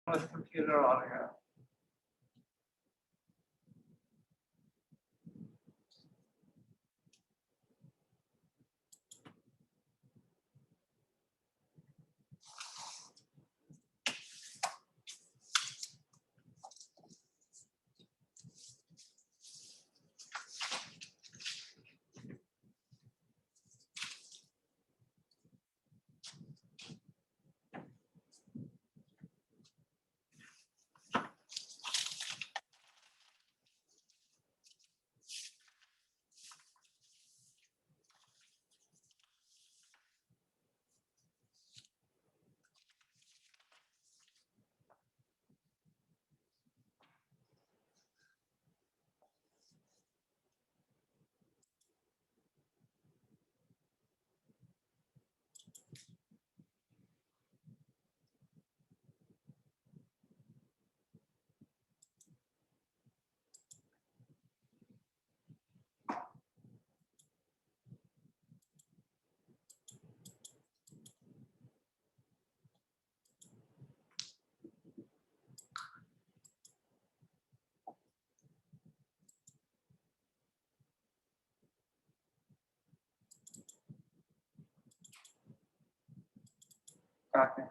with computer audio. Copy.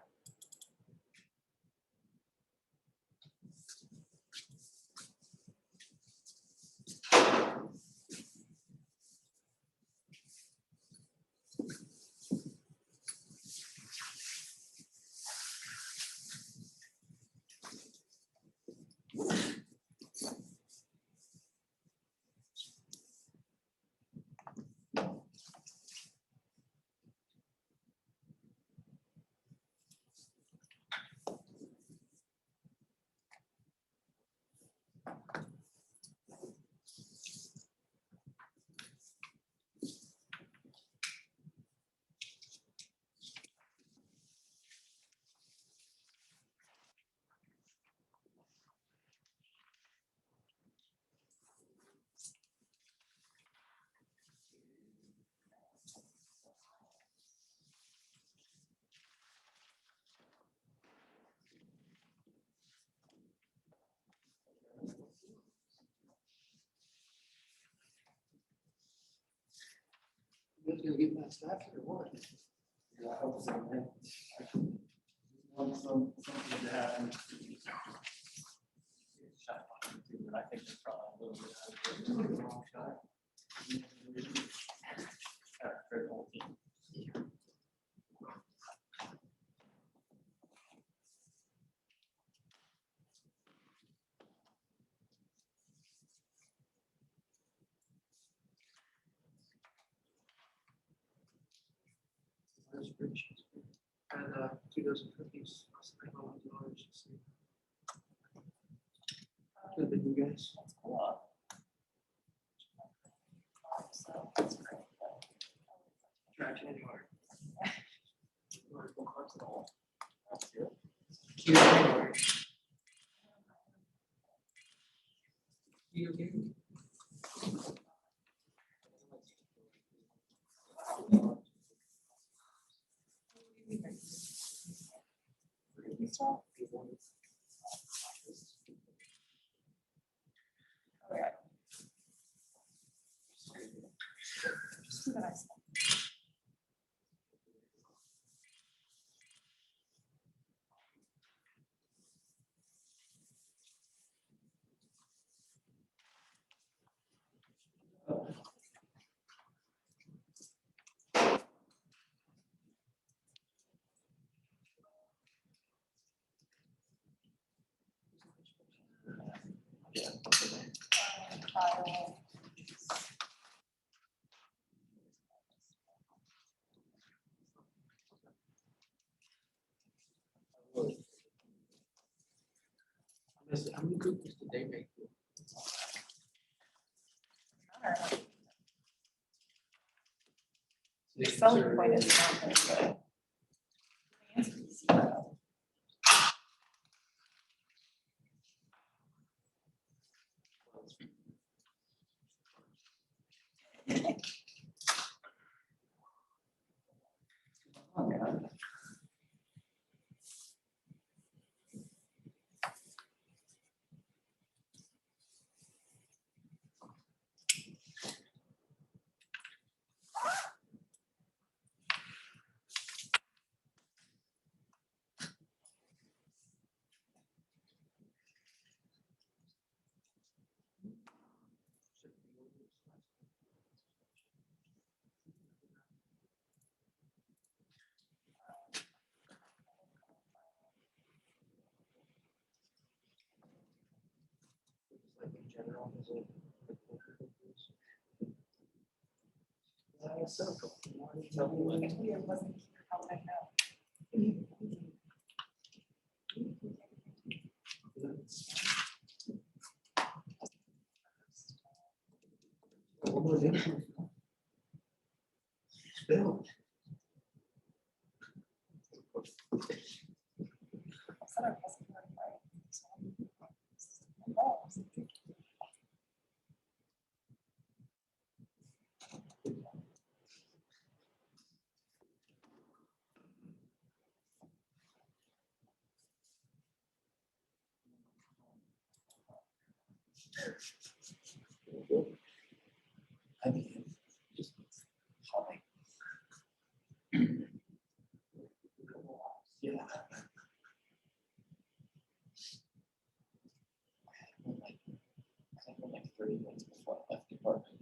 You gonna get past that or what? Yeah, I hope so, man. Want something to happen. But I think it's probably a little bit out of shot. For the whole team. And 2 dozen cookies. $9. Good to you guys. That's a lot. So that's great. Traction anywhere. That's good. Cute anywhere. Video game. How many cookies did they make you? The selling point is not very good. The answer is zero. general, is it? Circle. It wasn't here, how would I know? Spilled. I said I wasn't here, right? Oh, I mean, just humming. Yeah. I think we're like 30 minutes before I left department.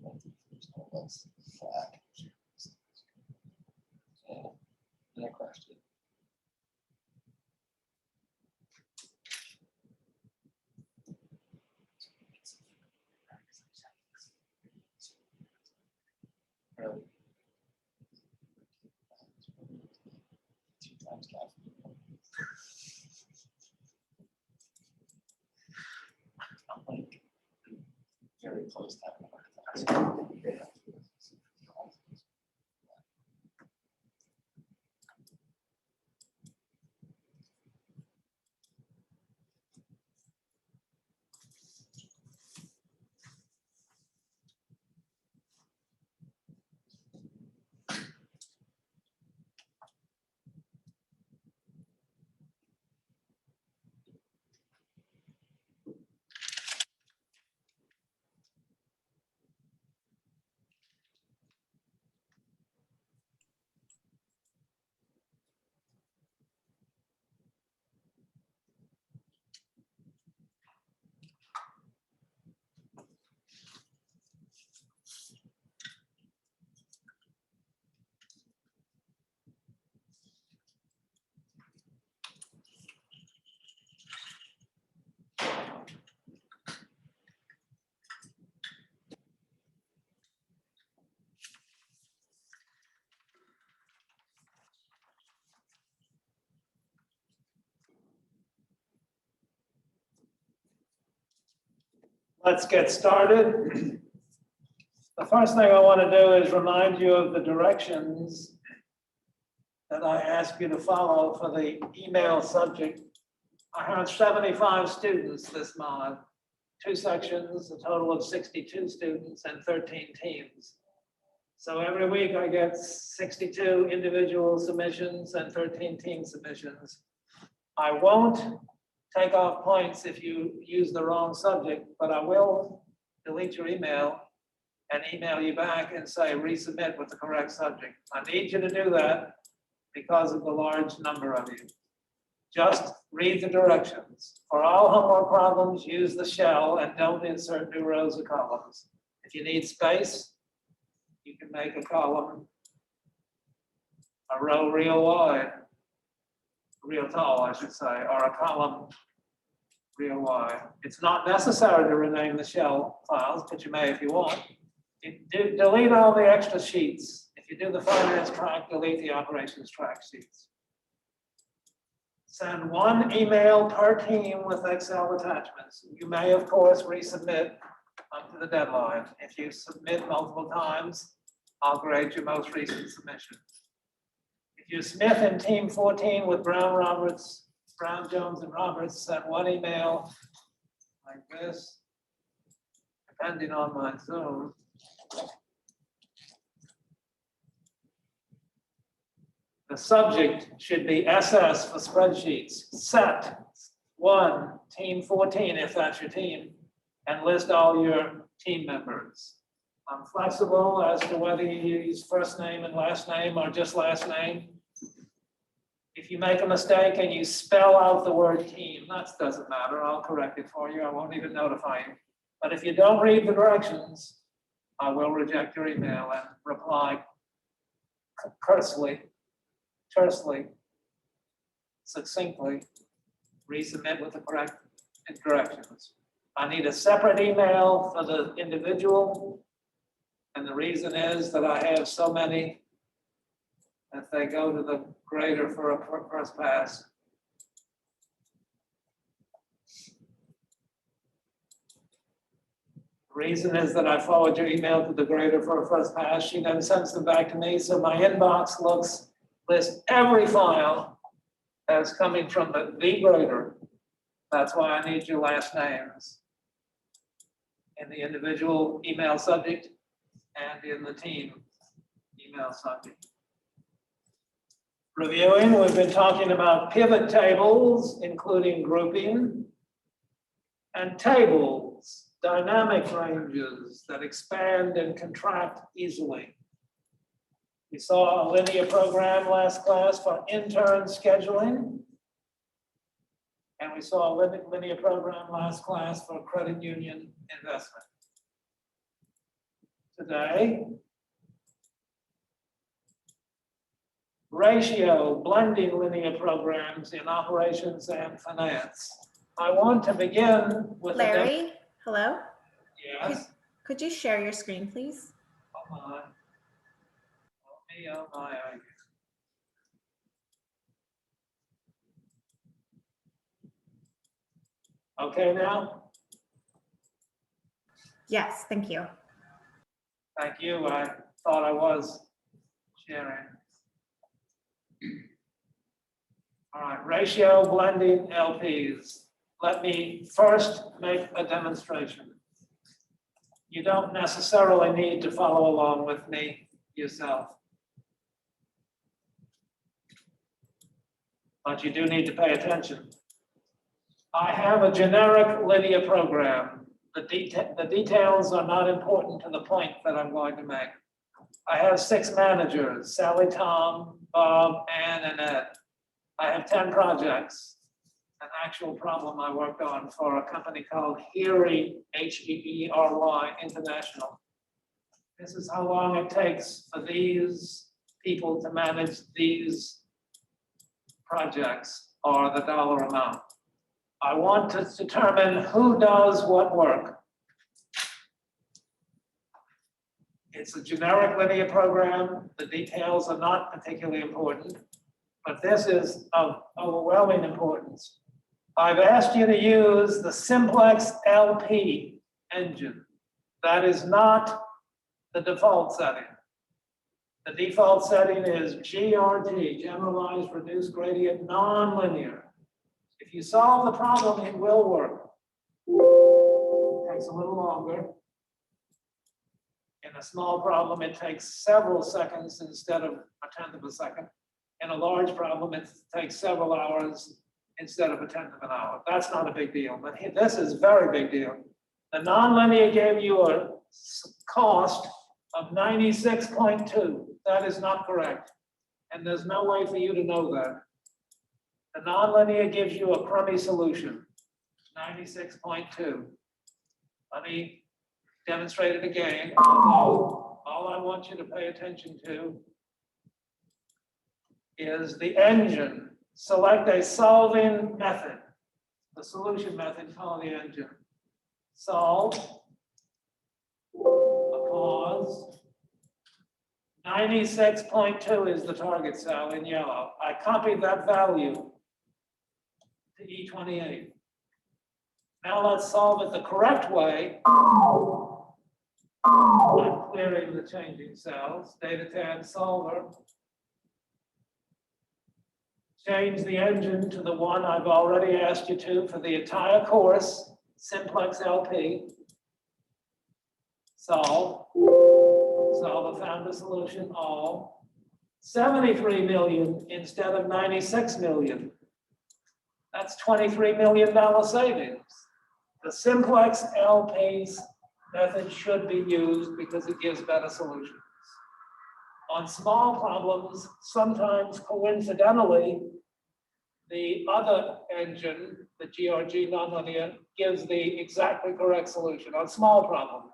There's no less flag. And I crashed it. Really? 2 times caffeine. I'm like very close to having a heart attack. Let's get started. The first thing I want to do is remind you of the directions that I ask you to follow for the email subject. I have 75 students this month, 2 sections, a total of 62 students and 13 teams. So every week I get 62 individual submissions and 13 team submissions. I won't take off points if you use the wrong subject, but I will delete your email and email you back and say resubmit with the correct subject. I need you to do that because of the large number of you. Just read the directions. For all homework problems, use the shell and don't insert new rows or columns. If you need space, you can make a column, a row real wide, real tall, I should say, or a column real wide. It's not necessary to rename the shell files, but you may if you want. Delete all the extra sheets. If you do the finance track, delete the operations track sheets. Send 1 email per team with Excel attachments. You may, of course, resubmit up to the deadline. If you submit multiple times, I'll grade your most recent submission. If you're Smith in team 14 with Brown, Roberts, Brown, Jones, and Roberts, send 1 email like this, depending on my Zoom. The subject should be SS for spreadsheets. Set 1, team 14, if that's your team, and list all your team members. I'm flexible as to whether you use first name and last name or just last name. If you make a mistake and you spell out the word team, that doesn't matter. I'll correct it for you. I won't even notify you. But if you don't read the directions, I will reject your email and reply tersely, succinctly, resubmit with the correct directions. I need a separate email for the individual. And the reason is that I have so many that they go to the grader for a first pass. Reason is that I forward your email to the grader for a first pass. She then sends them back to me. So my inbox lists every file that's coming from the grader. That's why I need your last names in the individual email subject and in the team email subject. Reviewing, we've been talking about pivot tables, including grouping, and tables, dynamic ranges that expand and contract easily. We saw a linear program last class for intern scheduling. And we saw a linear program last class for credit union investment. Today, ratio blending linear programs in operations and finance. I want to begin with Larry, hello? Yes, Could you share your screen, please? come on. Oh, my. Okay now? Yes, thank you. Thank you. I thought I was sharing. All right, ratio blending LPs. Let me first make a demonstration. You don't necessarily need to follow along with me yourself. But you do need to pay attention. I have a generic linear program. The details are not important to the point that I'm going to make. I have 6 managers, Sally, Tom, Bob, Ann, and Ed. I have 10 projects. An actual problem I worked on for a company called Heery, H-E-E-R-Y International. This is how long it takes for these people to manage these projects or the dollar amount. I want to determine who does what work. It's a generic linear program. The details are not particularly important, but this is of overwhelming importance. I've asked you to use the Simplex LP engine. That is not the default setting. The default setting is GRG, Generalized Reduced Gradient Nonlinear. If you solve the problem, it will work. It takes a little longer. In a small problem, it takes several seconds instead of a tenth of a second. In a large problem, it takes several hours instead of a tenth of an hour. That's not a big deal, but this is a very big deal. The nonlinear gave you a cost of 96.2. That is not correct. And there's no way for you to know that. The nonlinear gives you a crummy solution, 96.2. Let me demonstrate it again. All I want you to pay attention to is the engine. Select a solving method. The solution method, call the engine. Solve. A pause. 96.2 is the target cell in yellow. I copied that value to E28. Now let's solve it the correct way. I'm clearing the changing cells. Data solver. Change the engine to the one I've already asked you to for the entire course, Simplex LP. Solve. Solve a found a solution, all. 73 million instead of 96 million. That's $23 million savings. The Simplex LP's method should be used because it gives better solutions. On small problems, sometimes coincidentally, the other engine, the GRG nonlinear, gives the exactly correct solution on small problems.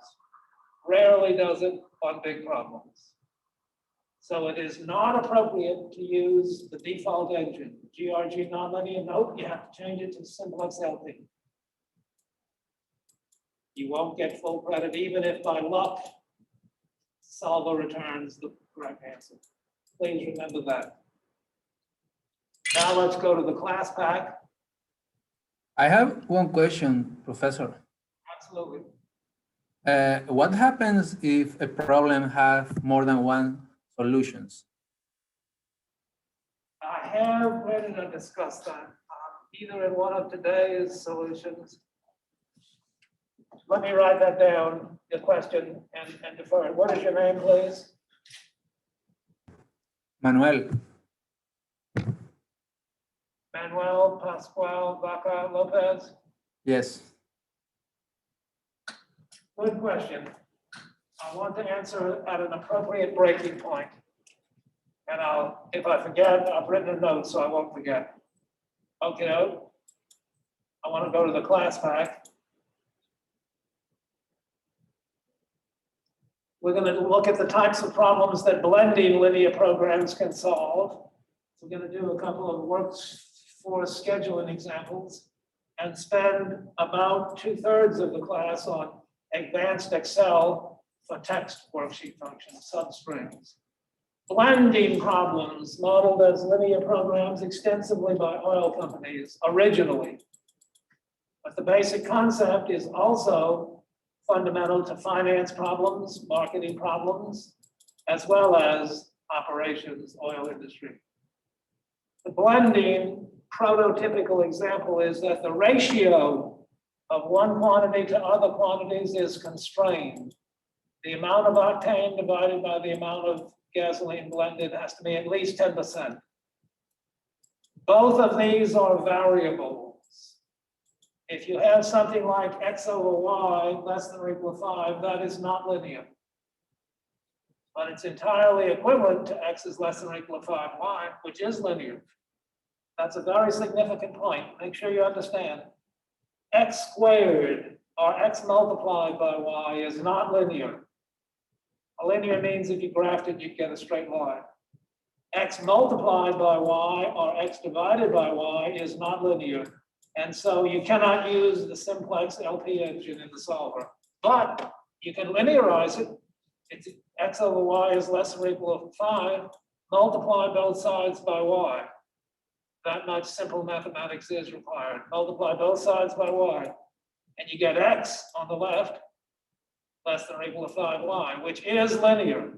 Rarely does it on big problems. So it is not appropriate to use the default engine. GRG nonlinear, nope, you have to change it to Simplex LP. You won't get full credit even if by luck solver returns the correct answer. Please remember that. Now let's go to the class pack. I have one question, Professor. Absolutely. What happens if a problem has more than one solutions? I have ready to discuss that, either in one of today's solutions. Let me write that down, your question, and defer it. What is your name, please? Manuel, Manuel Pascual Vaca Lopez? yes. Good question. I want to answer at an appropriate breaking point. And if I forget, I've written a note, so I won't forget. Okay, I want to go to the class pack. We're going to look at the types of problems that blending linear programs can solve. We're going to do a couple of workforce scheduling examples and spend about 2/3 of the class on advanced Excel for text worksheet functions, substrings. Blending problems modeled as linear programs extensively by oil companies originally. But the basic concept is also fundamental to finance problems, marketing problems, as well as operations, oil industry. The blending prototypical example is that the ratio of one quantity to other quantities is constrained. The amount of octane divided by the amount of gasoline blended has to be at least 10%. Both of these are variables. If you have something like x over y less than or equal to 5, that is not linear. But it's entirely equivalent to x is less than or equal to 5y, which is linear. That's a very significant point. Make sure you understand. X squared or x multiplied by y is not linear. A linear means if you graphed it, you'd get a straight line. X multiplied by y or x divided by y is not linear. And so you cannot use the simplex LP engine in the solver. But you can linearize it. It's x over y is less than or equal to 5. Multiply both sides by y. That much simple mathematics is required. Multiply both sides by y. And you get x on the left less than or equal to 5y, which is linear.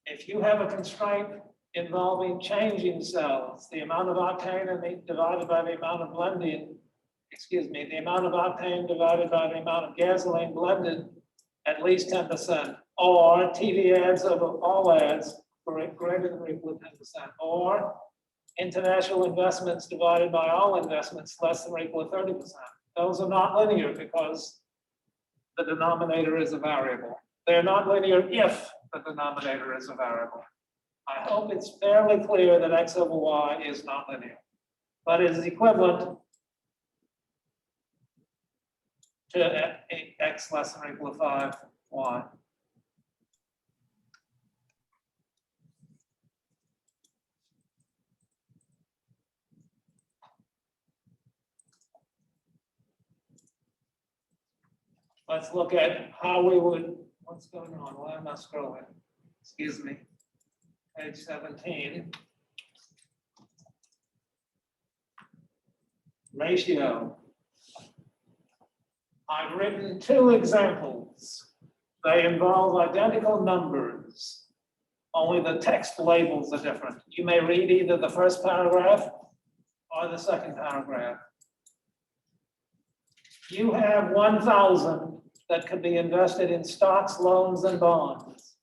If you have a constraint involving changing cells, the amount of octane divided by the amount of blending, the amount of octane divided by the amount of gasoline blended, at least 10%, or TV ads over all ads greater than or equal to 10%, or international investments divided by all investments less than or equal to 30%. Those are not linear because the denominator is a variable. They're not linear if the denominator is a variable. I hope it's fairly clear that x over y is not linear, but it is equivalent to x less than or equal to 5y. Let's look at how we would, what's going on? Why am I scrolling? Excuse me. Page 17. Ratio. I've written 2 examples. They involve identical numbers, only the text labels are different. You may read either the first paragraph or the second paragraph. You have 1,000 that could be invested in stocks, loans, and bonds.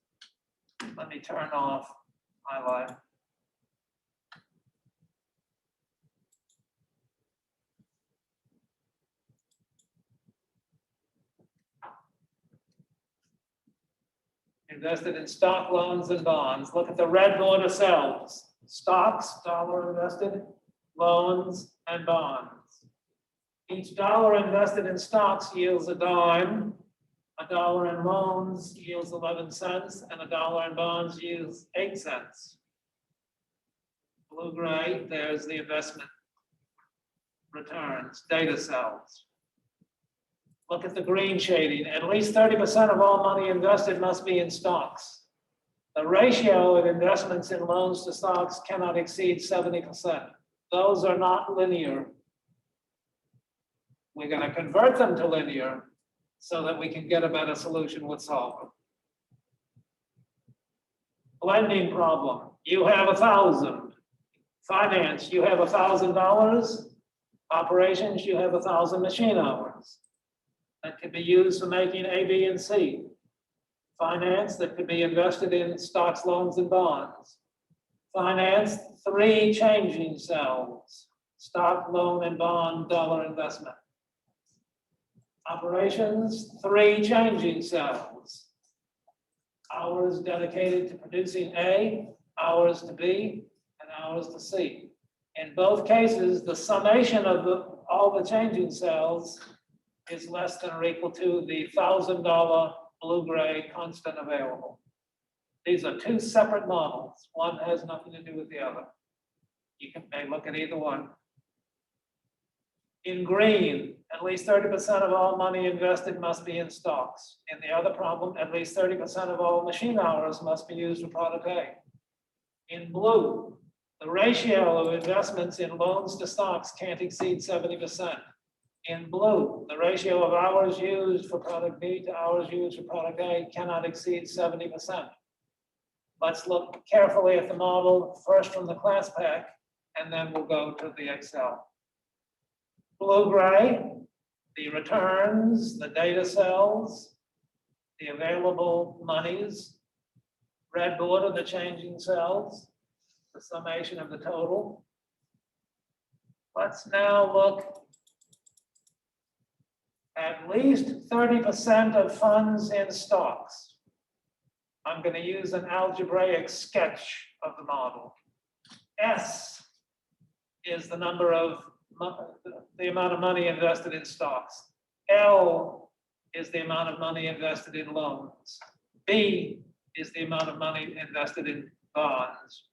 Let me turn off highlight. Invested in stock, loans, and bonds. Look at the red border cells. Stocks, dollar invested, loans, and bonds. Each dollar invested in stocks yields a dime. A dollar in loans yields 11 cents, and a dollar in bonds yields 8 cents. Blue-gray, there's the investment returns, data cells. Look at the green shading. At least 30% of all money invested must be in stocks. The ratio of investments in loans to stocks cannot exceed 70%. Those are not linear. We're going to convert them to linear so that we can get a better solution with Solver. Lending problem. You have 1,000. Finance, you have $1,000. Operations, you have 1,000 machine hours. That could be used for making A, B, and C. Finance that could be invested in stocks, loans, and bonds. Finance, 3 changing cells, stock, loan, and bond dollar investment. Operations, 3 changing cells. Hours dedicated to producing A, hours to B, and hours to C. In both cases, the summation of all the changing cells is less than or equal to the $1,000 blue-gray constant available. These are 2 separate models. One has nothing to do with the other. You may look at either one. In green, at least 30% of all money invested must be in stocks. In the other problem, at least 30% of all machine hours must be used for product A. In blue, the ratio of investments in loans to stocks can't exceed 70%. In blue, the ratio of hours used for product B to hours used for product A cannot exceed 70%. Let's look carefully at the model, first from the class pack, and then we'll go to the Excel. Blue-gray, the returns, the data cells, the available monies. Red border, the changing cells, the summation of the total. Let's now look at least 30% of funds in stocks. I'm going to use an algebraic sketch of the model. S is the number of the amount of money invested in stocks. L is the amount of money invested in loans. B is the amount of money invested in bonds.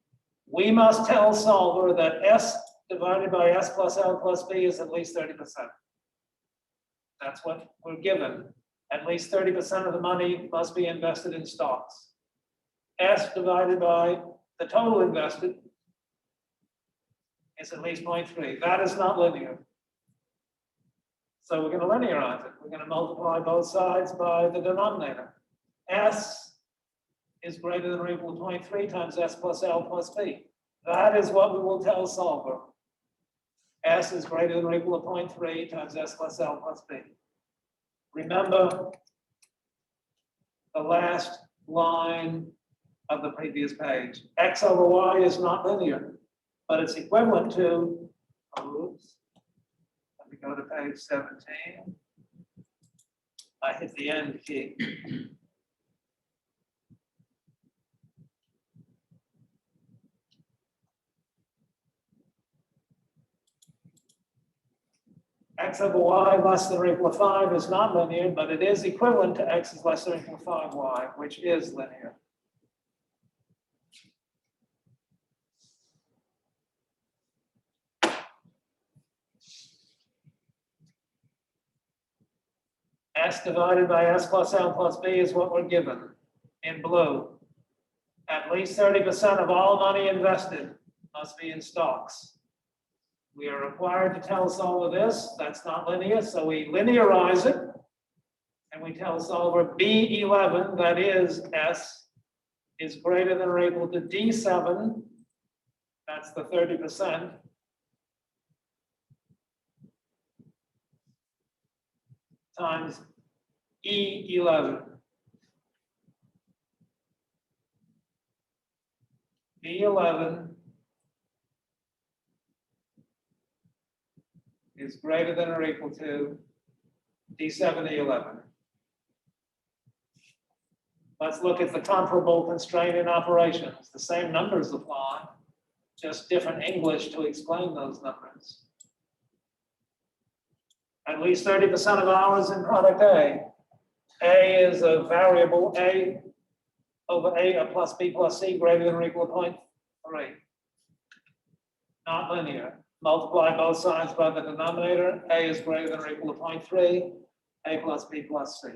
We must tell Solver that S divided by S plus L plus B is at least 30%. That's what we're given. At least 30% of the money must be invested in stocks. S divided by the total invested is at least 0.3. That is not linear. So we're going to linearize it. We're going to multiply both sides by the denominator. S is greater than or equal to 0.3 times S plus L plus B. That is what we will tell Solver. S is greater than or equal to 0.3 times S plus L plus B. Remember the last line of the previous page. X over Y is not linear, but it's equivalent to, let me go to page 17. I hit the end key. X over Y less than or equal to 5 is not linear, but it is equivalent to X is less than or equal to 5Y, which is linear. S divided by S plus L plus B is what we're given in blue. At least 30% of all money invested must be in stocks. We are required to tell Solver this. That's not linear, so we linearize it. And we tell Solver B11, that is S, is greater than or equal to D7. That's the 30%. Times E11. B11 is greater than or equal to D7E11. Let's look at the comparable constraint in operations. The same numbers apply, just different English to explain those numbers. At least 30% of hours in product A. A is a variable, A over A plus B plus C greater than or equal to 0.3. Not linear. Multiply both sides by the denominator. A is greater than or equal to 0.3, A plus B plus C.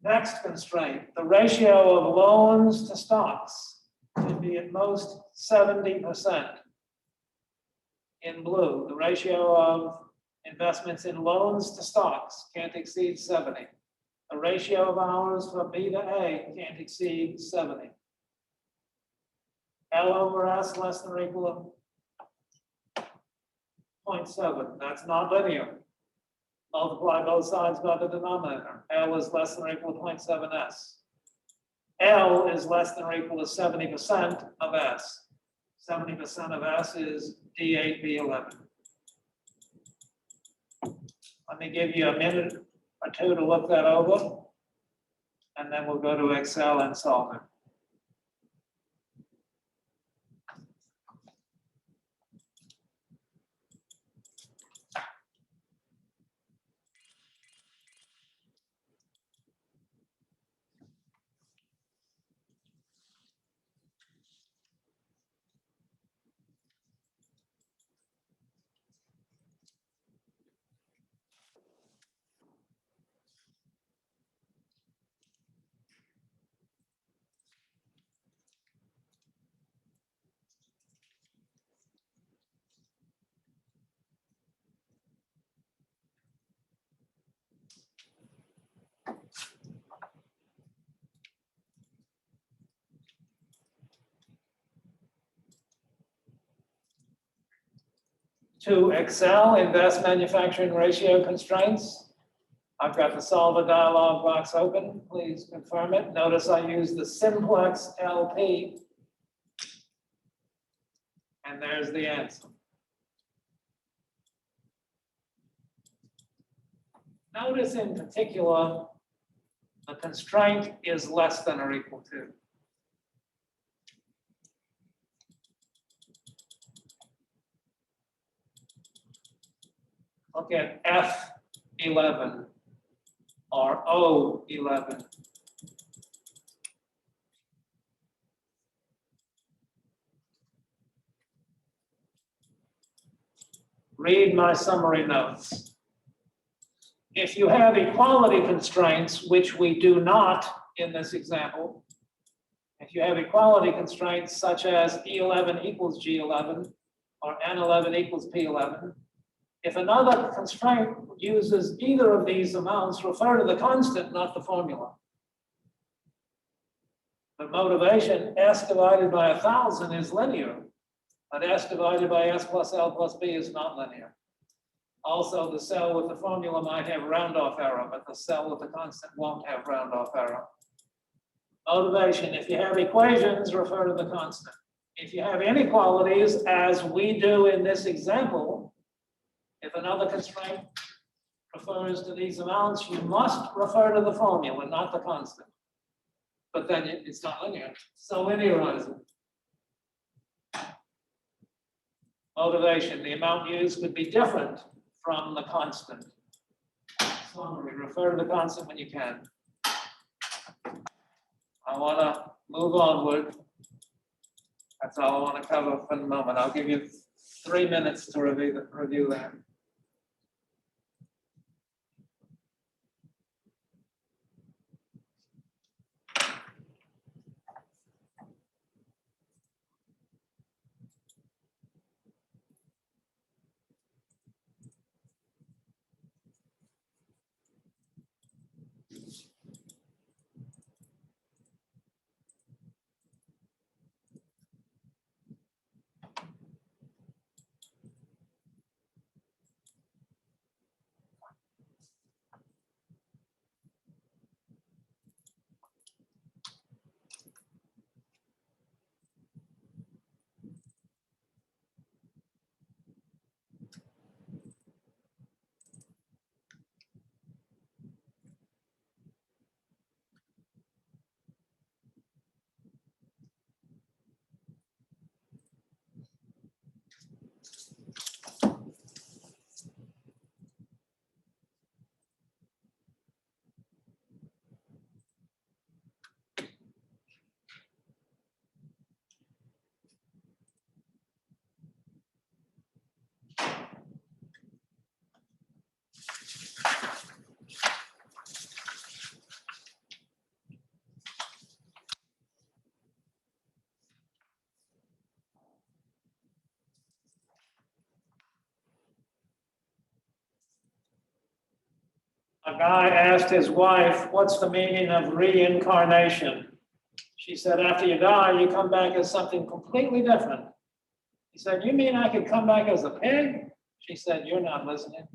Next constraint, the ratio of loans to stocks should be at most 70%. In blue, the ratio of investments in loans to stocks can't exceed 70. The ratio of hours for B to A can't exceed 70. L over S less than or equal to 0.7. That's not linear. Multiply both sides by the denominator. L is less than or equal to 0.7S. L is less than or equal to 70% of S. 70% of S is D8, B11. Let me give you a minute or two to look that over, and then we'll go to Excel and solve it. To Excel, invest manufacturing ratio constraints. I've got the solver dialog box open. Please confirm it. Notice I use the simplex LP. And there's the answer. Notice in particular, the constraint is less than or equal to. Look at F11 or O11. Read my summary notes. If you have equality constraints, which we do not in this example, if you have equality constraints such as E11 equals G11 or N11 equals P11, if another constraint uses either of these amounts, refer to the constant, not the formula. The motivation, S divided by 1,000 is linear, but S divided by S plus L plus B is not linear. Also, the cell with the formula might have round-off error, but the cell with the constant won't have round-off error. Motivation, if you have equations, refer to the constant. If you have inequalities, as we do in this example, if another constraint refers to these amounts, you must refer to the formula, not the constant. But then it's not linear, so linearize it. Motivation, the amount used could be different from the constant. Summary, refer to the constant when you can. I want to move onward. That's all I want to cover for the moment. I'll give you 3 minutes to review that. A guy asked his wife, what's the meaning of reincarnation? She said, after you die, you come back as something completely different. He said, you mean I could come back as a pig? She said, you're not listening.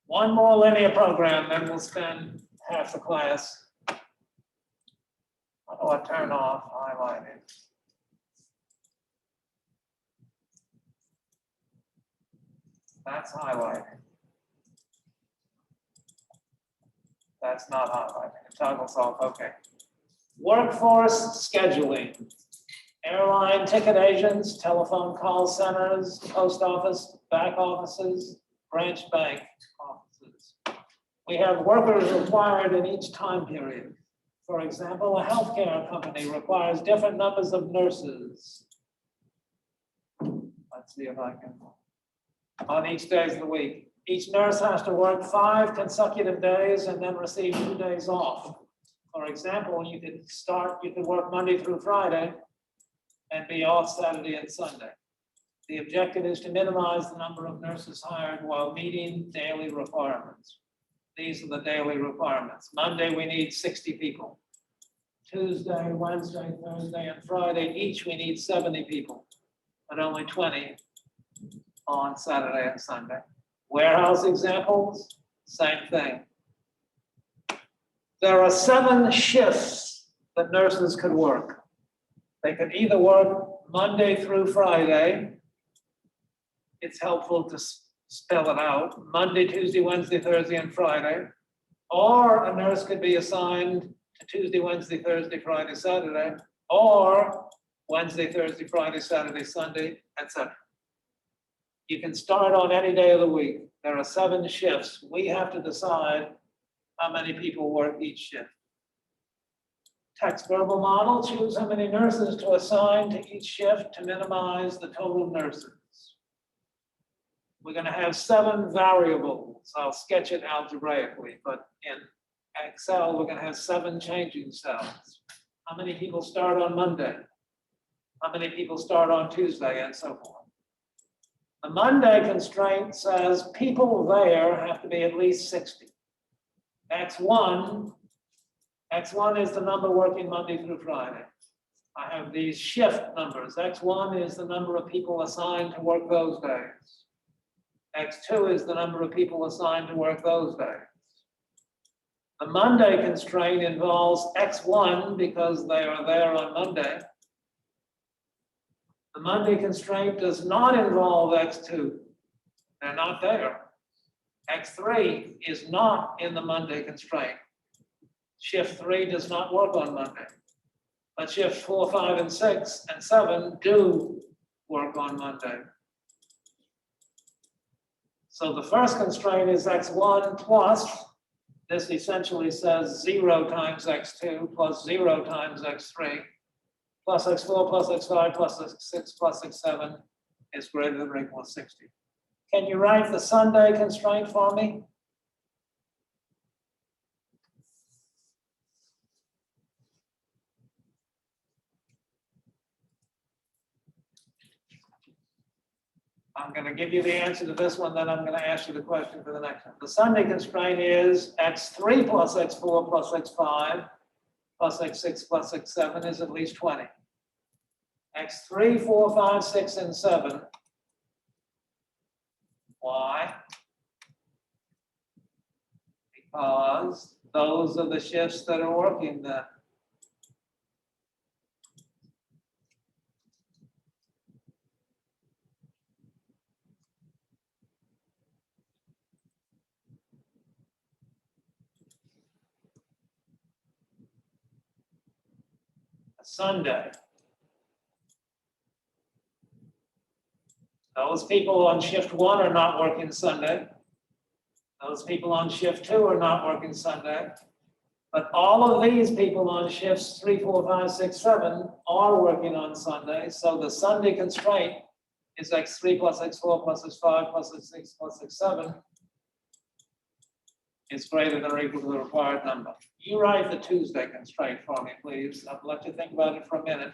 One more linear program, then we'll spend half the class. How do I turn off highlighting? That's highlighting. That's not highlighting. It toggles off, okay. Workforce scheduling. Airline ticket agents, telephone call centers, post office, back offices, branch bank offices. We have workers required in each time period. For example, a healthcare company requires different numbers of nurses. Let's see if I can, on each days of the week. Each nurse has to work 5 consecutive days and then receive 2 days off. For example, you could work Monday through Friday and be off Saturday and Sunday. The objective is to minimize the number of nurses hired while meeting daily requirements. These are the daily requirements. Monday, we need 60 people. Tuesday, Wednesday, Thursday, and Friday, each we need 70 people, but only 20 on Saturday and Sunday. Warehouse examples, same thing. There are 7 shifts that nurses could work. They could either work Monday through Friday. It's helpful to spell it out. Monday, Tuesday, Wednesday, Thursday, and Friday. Or a nurse could be assigned to Tuesday, Wednesday, Thursday, Friday, Saturday, or Wednesday, Thursday, Friday, Saturday, Sunday, etc. You can start on any day of the week. There are 7 shifts. We have to decide how many people work each shift. Text verbal model, choose how many nurses to assign to each shift to minimize the total nurses. We're going to have 7 variables. I'll sketch it algebraically, but in Excel, we're going to have 7 changing cells. How many people start on Monday? How many people start on Tuesday, and so forth. The Monday constraint says people there have to be at least 60. X1 is the number working Monday through Friday. I have these shift numbers. X1 is the number of people assigned to work those days. X2 is the number of people assigned to work those days. The Monday constraint involves X1 because they are there on Monday. The Monday constraint does not involve X2. They're not there. X3 is not in the Monday constraint. Shift 3 does not work on Monday. But shift 4, 5, and 6, and 7 do work on Monday. So the first constraint is X1 plus, this essentially says 0 times X2 plus 0 times X3 plus X4 plus X5 plus X6 plus X7 is greater than or equal to 60. Can you write the Sunday constraint for me? I'm going to give you the answer to this one, then I'm going to ask you the question for the next one. The Sunday constraint is X3 plus X4 plus X5 plus X6 plus X7 is at least 20. X3, 4, 5, 6, and 7. Why? Because those are the shifts that are working then. Sunday. Those people on shift 1 are not working Sunday. Those people on shift 2 are not working Sunday. But all of these people on shifts 3, 4, 5, 6, 7 are working on Sunday. So the Sunday constraint is X3 plus X4 plus X5 plus X6 plus X7. is greater than or equal to the required number. You write the Tuesday constraint for me, please. I'll let you think about it for a minute.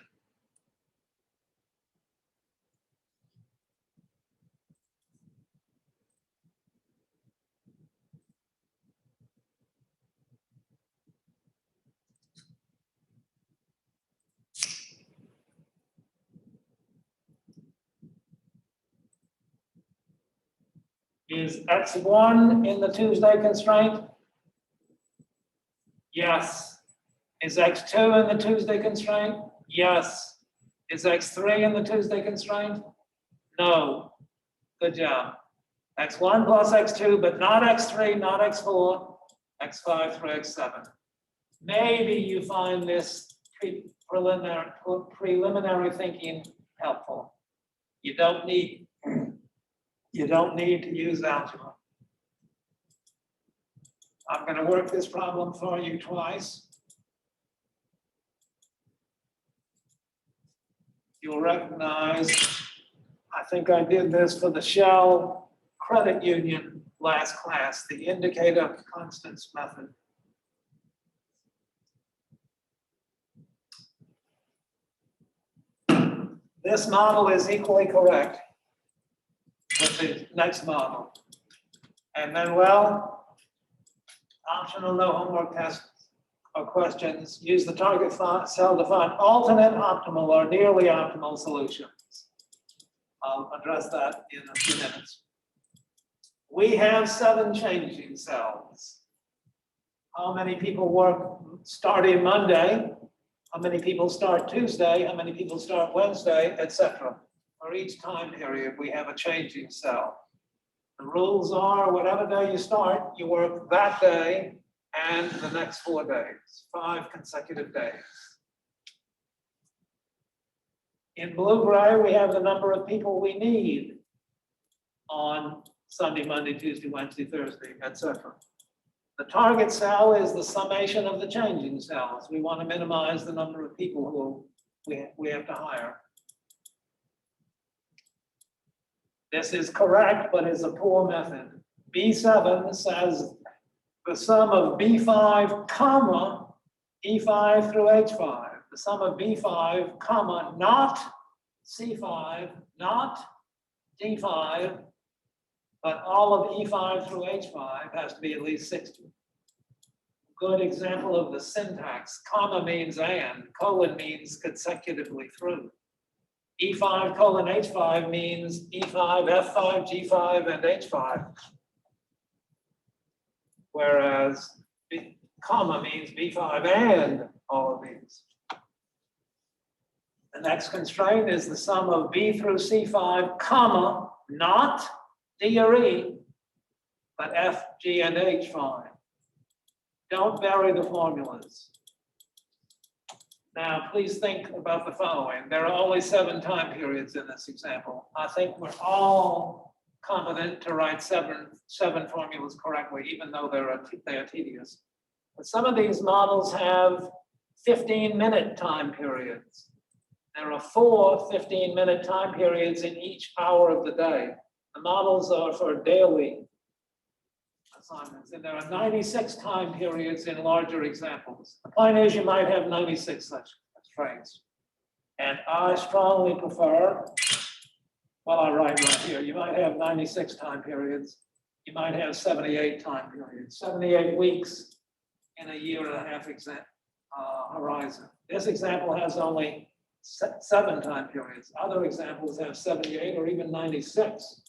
Is X1 in the Tuesday constraint? Yes. Is X2 in the Tuesday constraint? Yes. Is X3 in the Tuesday constraint? No. Good job. X1 plus X2, but not X3, not X4, X5 through X7. Maybe you find this preliminary thinking helpful. You don't need to use algebra. I'm going to work this problem for you twice. You'll recognize, I think I did this for the Shell Credit Union last class, the indicator constants method. This model is equally correct with the next model. And then, well, optional no homework tests or questions. Use the target cell to find alternate optimal or nearly optimal solutions. I'll address that in a few minutes. We have 7 changing cells. How many people work starting Monday? How many people start Tuesday? How many people start Wednesday, etc. For each time period, we have a changing cell. The rules are whatever day you start, you work that day and the next 4 days, 5 consecutive days. In blue-gray, we have the number of people we need on Sunday, Monday, Tuesday, Wednesday, Thursday, etc. The target cell is the summation of the changing cells. We want to minimize the number of people who we have to hire. This is correct, but it's a poor method. B7 says the sum of B5, comma, E5 through H5. The sum of B5, comma, not C5, not D5, but all of E5 through H5 has to be at least 60. Good example of the syntax. Comma means and, colon means consecutively through. E5 colon H5 means E5, F5, G5, and H5. Whereas comma means B5 and all of these. The next constraint is the sum of B through C5, comma, not D or E, but F, G, and H fine. Don't vary the formulas. Now, please think about the following. There are only 7 time periods in this example. I think we're all competent to write seven formulas correctly, even though they are tedious. But some of these models have 15-minute time periods. There are 4 15-minute time periods in each hour of the day. The models are for daily assignments, and there are 96 time periods in larger examples. The point is, you might have 96 such constraints. And I strongly prefer, well, I write right here, you might have 96 time periods. You might have 78 time periods, 78 weeks in a 1.5 year horizon. This example has only 7 time periods. Other examples have 78 or even 96.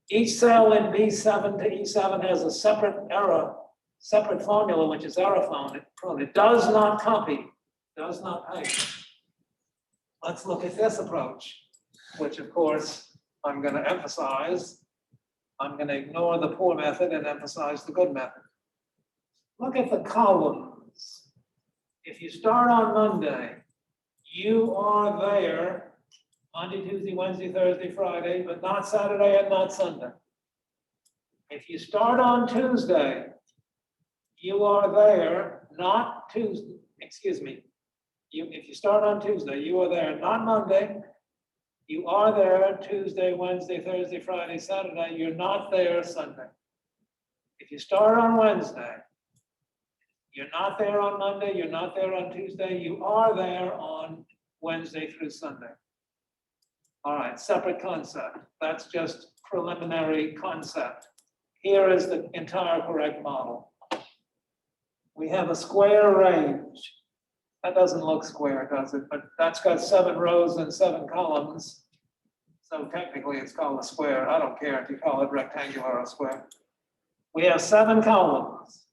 Each cell in B7 to E7 has a separate formula, which is error prone. It does not copy, does not paste. Let's look at this approach, which of course I'm going to emphasize. I'm going to ignore the poor method and emphasize the good method. Look at the columns. If you start on Monday, you are there Monday, Tuesday, Wednesday, Thursday, Friday, but not Saturday and not Sunday. If you start on Tuesday, you are there, not Tuesday, excuse me. If you start on Tuesday, you are there, not Monday. You are there Tuesday, Wednesday, Thursday, Friday, Saturday. You're not there Sunday. If you start on Wednesday, you're not there on Monday, you're not there on Tuesday, you are there on Wednesday through Sunday. All right, separate concept. That's just preliminary concept. Here is the entire correct model. We have a square range. That doesn't look square, does it? But that's got 7 rows and 7 columns. So technically it's called a square. I don't care if you call it rectangular or square. We have 7 columns.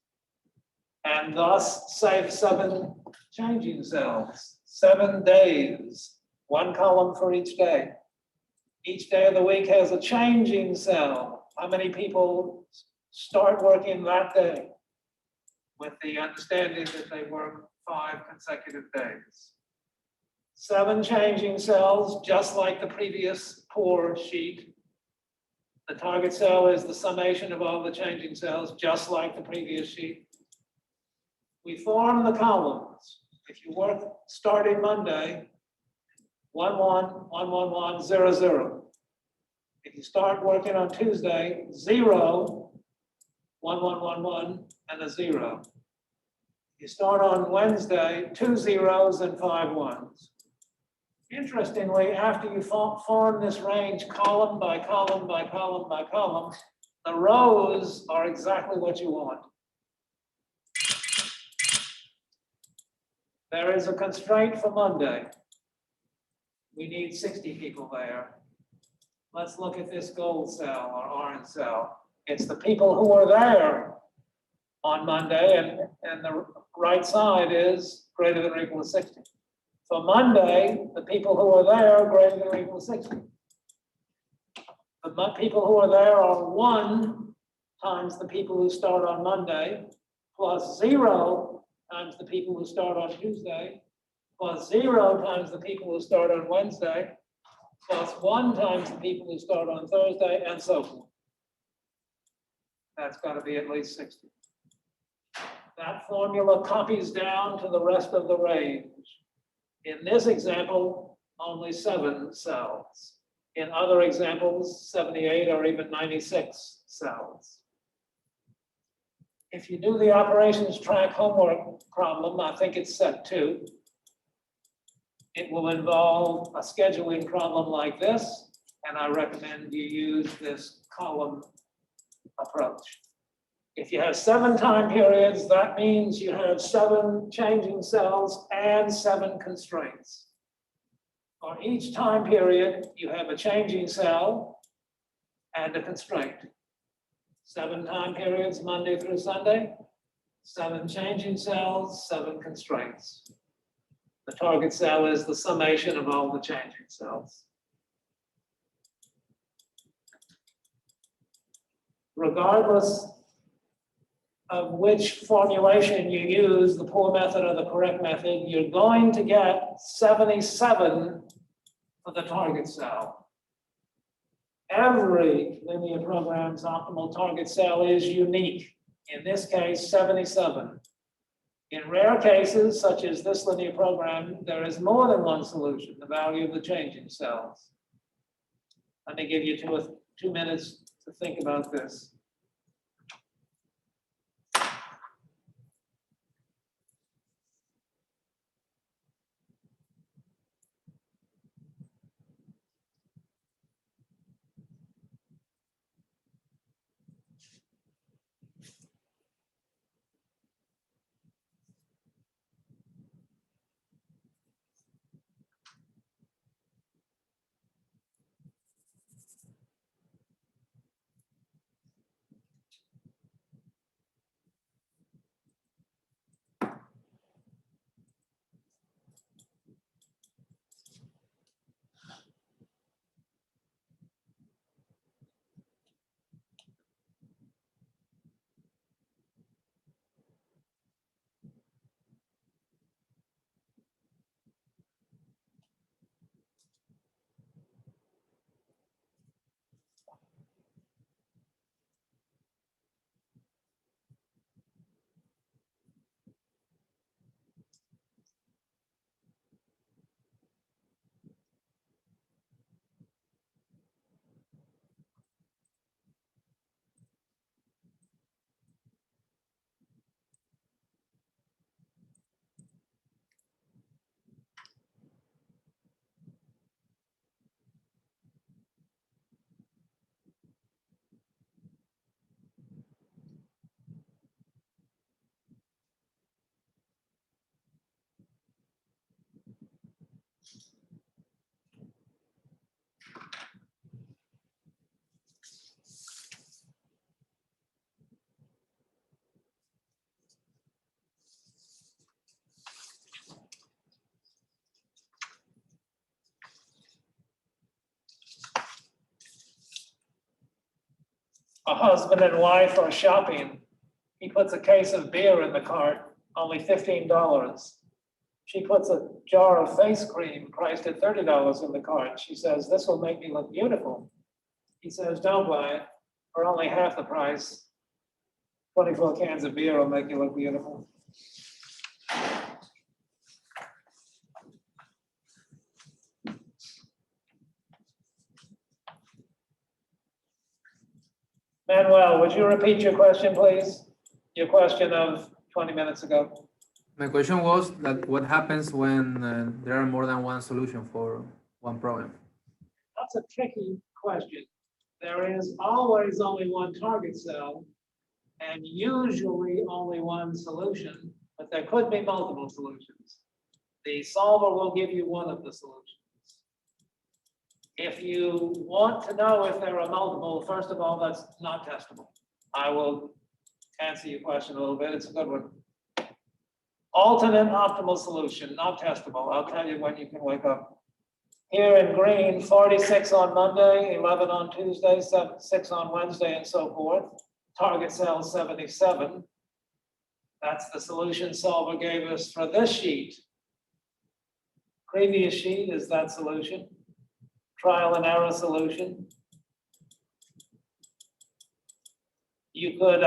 And thus save 7 changing cells, 7 days, 1 column for each day. Each day of the week has a changing cell. How many people start working that day? With the understanding that they work 5 consecutive days. 7 changing cells, just like the previous poor sheet. The target cell is the summation of all the changing cells, just like the previous sheet. We form the columns. If you work starting Monday, 1, 1, 1, 1, 1, 0, 0. If you start working on Tuesday, 0, 1, 1, 1, 1, and a 0. You start on Wednesday, 2 zeros and 5 ones. Interestingly, after you form this range column by column by column by column, the rows are exactly what you want. There is a constraint for Monday. We need 60 people there. Let's look at this gold cell or orange cell. It's the people who are there on Monday, and the right side is greater than or equal to 60. For Monday, the people who are there are greater than or equal to 60. The people who are there are 1 times the people who start on Monday, plus 0 times the people who start on Tuesday, plus 0 times the people who start on Wednesday, plus 1 times the people who start on Thursday, and so forth. That's got to be at least 60. That formula copies down to the rest of the range. In this example, only 7 cells. In other examples, 78 or even 96 cells. If you do the operations track homework problem, I think it's set 2. It will involve a scheduling problem like this, and I recommend you use this column approach. If you have 7 time periods, that means you have 7 changing cells and 7 constraints. For each time period, you have a changing cell and a constraint. 7 time periods, Monday through Sunday, 7 changing cells, 7 constraints. The target cell is the summation of all the changing cells. Regardless of which formulation you use, the poor method or the correct method, you're going to get 77 for the target cell. Every linear program's optimal target cell is unique. In this case, 77. In rare cases, such as this linear program, there is more than one solution, the value of the changing cells. Let me give you 2 minutes to think about this. a husband and wife are shopping. He puts a case of beer in the cart, only $15. She puts a jar of face cream priced at $30 in the cart. She says, "This will make me look beautiful." He says, "Don't buy it for only half the price. 24 cans of beer will make you look beautiful." Manuel, would you repeat your question, please? Your question of 20 minutes ago. My question was that what happens when there are more than one solution for one problem? That's a tricky question. There is always only one target cell and usually only one solution, but there could be multiple solutions. The solver will give you one of the solutions. If you want to know if there are multiple, first of all, that's not testable. I will answer your question a little bit. It's a good one. Alternate optimal solution, not testable. I'll tell you when you can wake up. Here in green, 46 on Monday, 11 on Tuesday, 6 on Wednesday, and so forth. Target cell 77. That's the solution solver gave us for this sheet. Previous sheet is that solution. Trial and error solution. You could,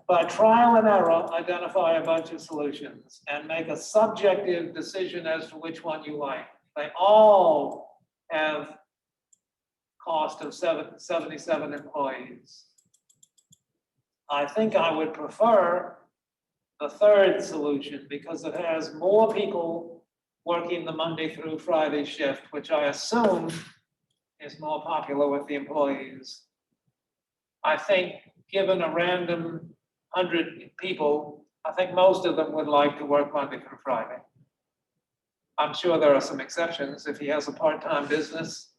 by trial and error, identify a bunch of solutions and make a subjective decision as to which one you like. They all have cost of 77 employees. I think I would prefer the third solution because it has more people working the Monday through Friday shift, which I assume is more popular with the employees. I think given a random 100 people, I think most of them would like to work Monday through Friday. I'm sure there are some exceptions. If he has a part-time business,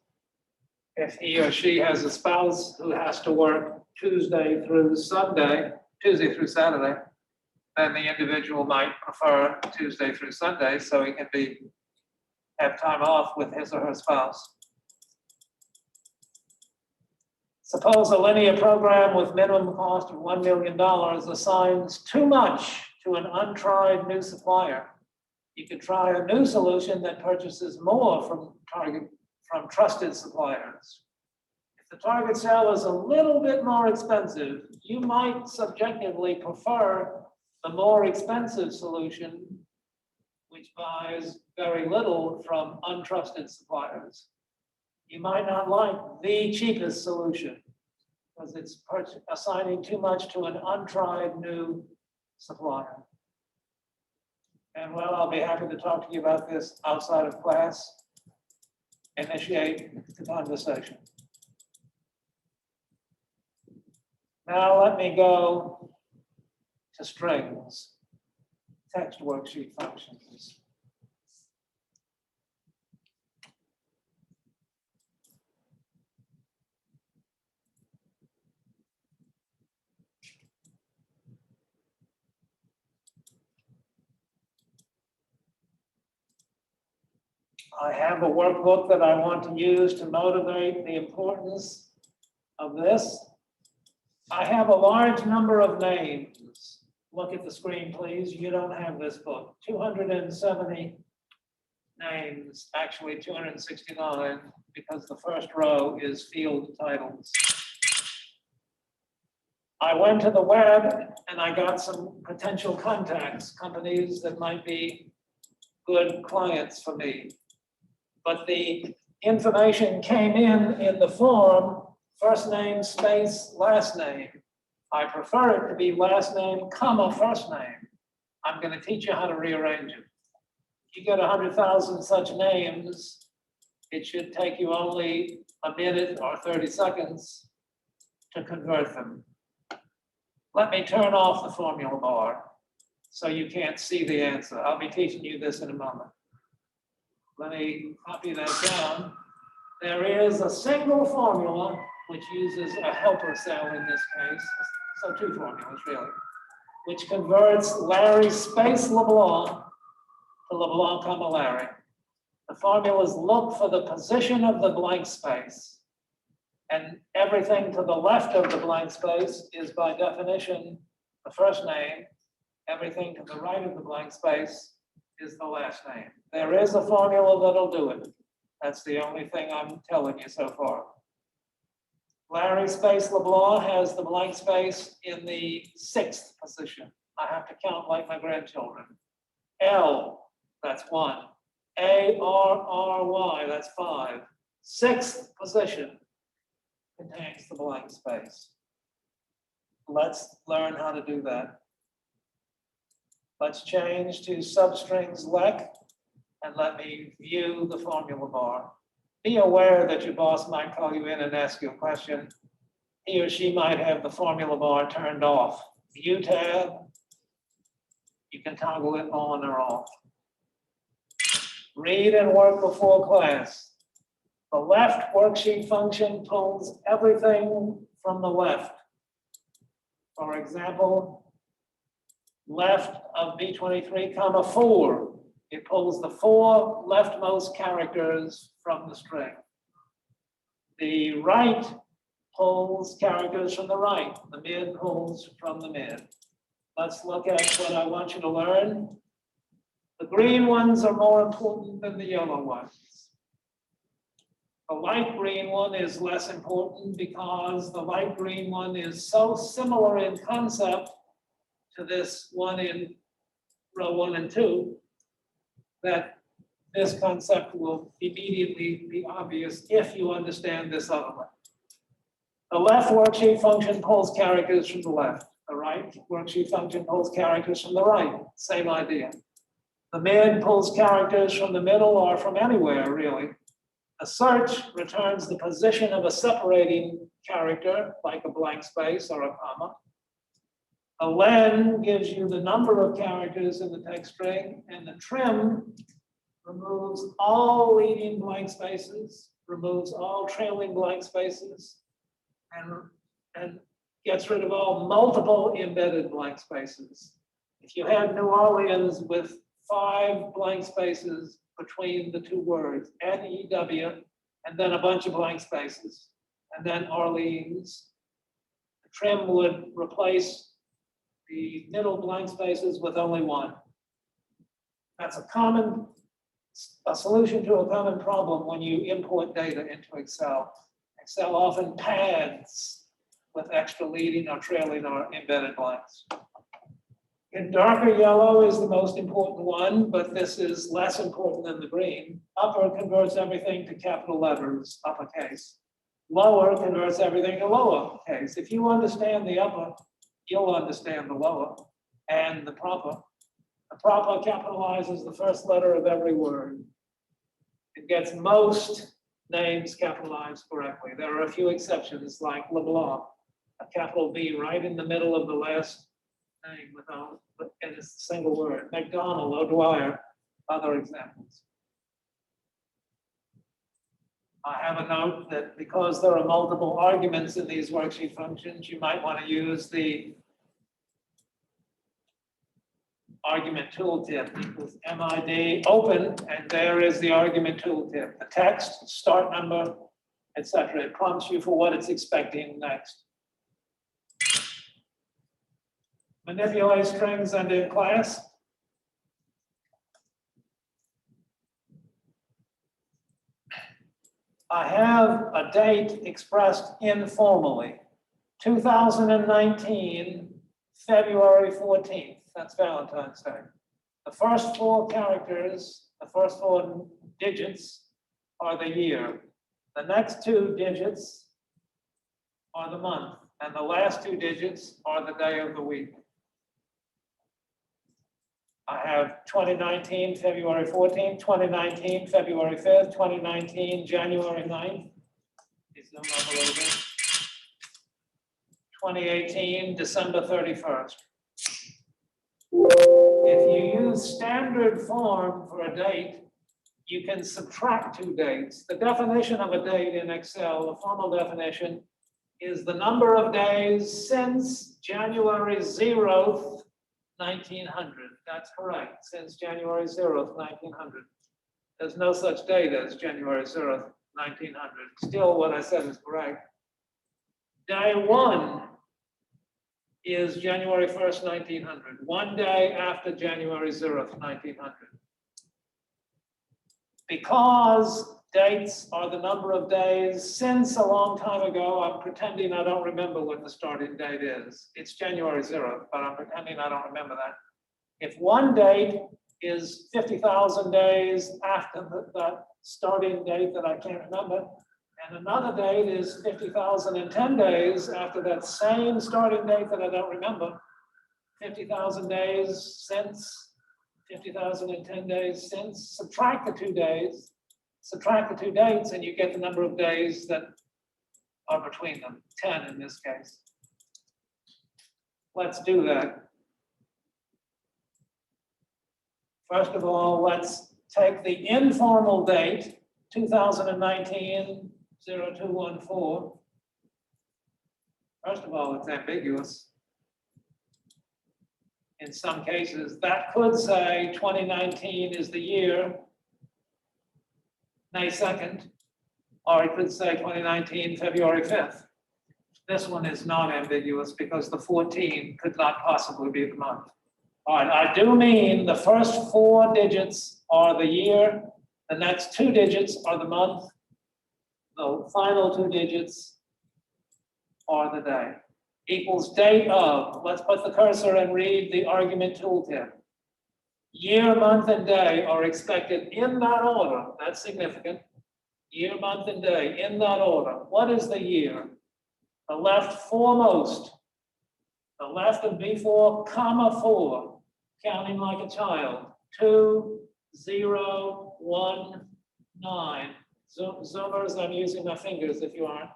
if he or she has a spouse who has to work Tuesday through Saturday, then the individual might prefer Tuesday through Sunday so he can have time off with his or her spouse. Suppose a linear program with minimum cost of $1 million assigns too much to an untried new supplier. You could try a new solution that purchases more from trusted suppliers. If the target cell is a little bit more expensive, you might subjectively prefer the more expensive solution, which buys very little from untrusted suppliers. You might not like the cheapest solution because it's assigning too much to an untried new supplier. And well, I'll be happy to talk to you about this outside of class. Initiate the conversation. Now let me go to strings, text worksheet functions. I have a workbook that I want to use to motivate the importance of this. I have a large number of names. Look at the screen, please. You don't have this book. 270 names, actually 269, because the first row is field titles. I went to the web and I got some potential contacts, companies that might be good clients for me. But the information came in the form, first name, space, last name. I prefer it to be last name, comma, first name. I'm going to teach you how to rearrange it. If you get 100,000 such names, it should take you only a minute or 30 seconds to convert them. Let me turn off the formula bar so you can't see the answer. I'll be teaching you this in a moment. Let me copy that down. There is a single formula which uses a helper cell in this case, so two formulas really, which converts Larry space LeBlanc to LeBlanc, comma, Larry. The formulas look for the position of the blank space And everything to the left of the blank space is by definition the first name. Everything to the right of the blank space is the last name. There is a formula that'll do it. That's the only thing I'm telling you so far. Larry Space LeBlanc has the blank space in the 6th position. I have to count like my grandchildren. L, that's 1. ARRY, that's 5. 6th position contains the blank space. Let's learn how to do that. Let's change to substrings lec and let me view the formula bar. Be aware that your boss might call you in and ask you a question. He or she might have the formula bar turned off. View tab, you can toggle it on or off. Read and work before class. The left worksheet function pulls everything from the left. For example, left of B23, 4. It pulls the 4 leftmost characters from the string. The right pulls characters from the right. The mid pulls from the mid. Let's look at what I want you to learn. The green ones are more important than the yellow ones. The light green one is less important because the light green one is so similar in concept to this one in row 1 and 2 that this concept will immediately be obvious if you understand this other one. The left worksheet function pulls characters from the left. The right worksheet function pulls characters from the right. Same idea. The mid pulls characters from the middle or from anywhere, really. A search returns the position of a separating character, like a blank space or a comma. A len gives you the number of characters in the text string, and the trim removes all leading blank spaces, removes all trailing blank spaces, and gets rid of all multiple embedded blank spaces. If you have New Orleans with 5 blank spaces between the 2 words, N-E-W, and then a bunch of blank spaces, and then Orleans, the trim would replace the middle blank spaces with only 1. That's a solution to a common problem when you import data into Excel. Excel often pads with extra leading or trailing or embedded blanks. In darker yellow is the most important one, but this is less important than the green. Upper converts everything to capital letters, uppercase. Lower converts everything to lowercase. If you understand the upper, you'll understand the lower and the proper. The proper capitalizes the first letter of every word. It gets most names capitalized correctly. There are a few exceptions, like LeBlanc, a capital B right in the middle of the last name without, and it's a single word. McDonald, O'Dwyer, other examples. I have a note that because there are multiple arguments in these worksheet functions, you might want to use the argument tooltip equals MID open, and there is the argument tooltip. The text, start number, etc. It prompts you for what it's expecting next. Manipulate strings and in class. I have a date expressed informally, 2019, February 14th. That's Valentine's Day. The first 4 characters, the first 4 digits are the year. The next 2 digits are the month, and the last 2 digits are the day of the week. I have 2019, February 14th, 2019, February 5th, 2019, January 9th. Please zoom up a little bit. 2018, December 31st. If you use standard form for a date, you can subtract 2 dates. The definition of a date in Excel, the formal definition, is the number of days since January 0th, 1900. That's correct, since January 0th, 1900. There's no such date as January 0th, 1900. Still, what I said is correct. Day one is January 1st, 1900, one day after January 0th, 1900. Because dates are the number of days since a long time ago, I'm pretending I don't remember what the starting date is. It's January 0th, but I'm pretending I don't remember that. If one date is 50,000 days after that starting date that I can't remember, and another date is 50,010 days after that same starting date that I don't remember, 50,000 days since, 50,010 days since, subtract the 2 days, subtract the 2 dates, and you get the number of days that are between them, 10 in this case. Let's do that. First of all, let's take the informal date, 2019, 0214. First of all, it's ambiguous. In some cases, that could say 2019 is the year, May 2nd, or it could say 2019, February 5th. This one is not ambiguous because the 14 could not possibly be the month. All right, I do mean the first 4 digits are the year, the next 2 digits are the month, the final 2 digits are the day. Equals date of, let's put the cursor and read the argument tooltip. Year, month, and day are expected in that order. That's significant. Year, month, and day in that order. What is the year? The left foremost. The left of B4, comma 4, counting like a child. 2, 0, 1, 9. Zoomers, I'm using my fingers if you aren't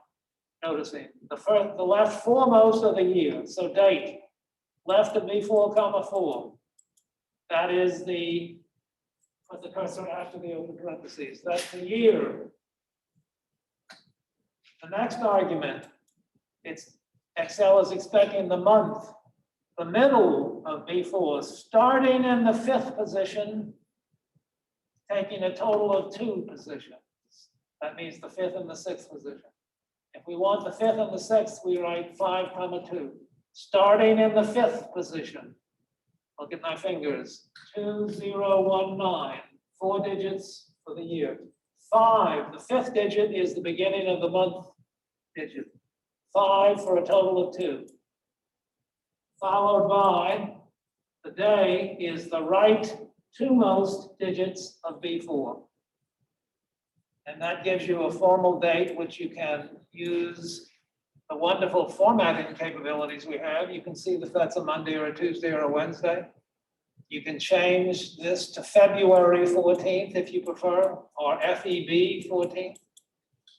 noticing. The left foremost of the year, so date. Left of B4, comma 4. That is the, put the cursor after the open parentheses. That's the year. The next argument, Excel is expecting the month, the middle of B4, starting in the 5th position, taking a total of 2 positions. That means the 5th and the 6th position. If we want the 5th and the 6th, we write 5, comma 2. Starting in the 5th position. Look at my fingers. 2, 0, 1, 9. 4 digits for the year. 5, the 5th digit is the beginning of the month digit. 5 for a total of 2. Followed by the day is the right 2 most digits of B4. And that gives you a formal date, which you can use the wonderful formatting capabilities we have. You can see if that's a Monday or a Tuesday or a Wednesday. You can change this to February 14th if you prefer, or FEB 14th.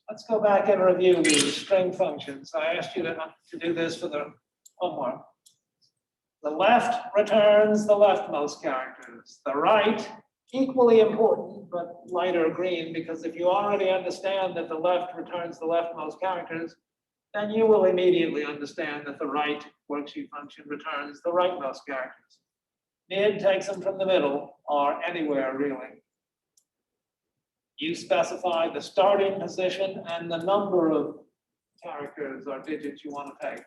Let's go back and review these string functions. I asked you to do this for the homework. The left returns the leftmost characters. The right, equally important, but lighter green, because if you already understand that the left returns the leftmost characters, then you will immediately understand that the right worksheet function returns the rightmost characters. Mid takes them from the middle, or anywhere really. You specify the starting position and the number of characters or digits you want to take.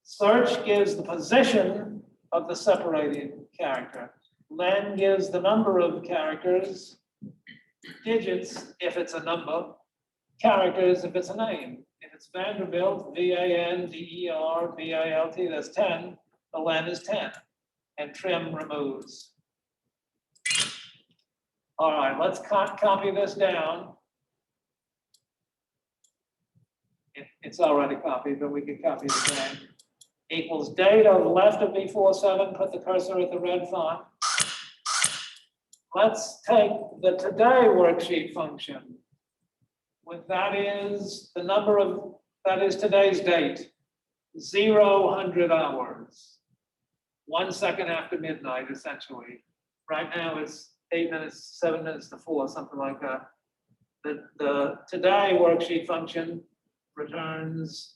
Search gives the position of the separating character. Len gives the number of characters, digits if it's a number, characters if it's a name. If it's Vanderbilt, V-A-N-D-E-R-B-I-L-T, that's 10, the len is 10, and trim removes. All right, let's copy this down. It's already copied, but we can copy it again. Equals date of left of B47, put the cursor at the red font. Let's take the today worksheet function. That is the number of, that is today's date, 100 hours. 1 second after midnight, essentially. Right now it's 8 minutes, 7 minutes to 4, something like that. The today worksheet function returns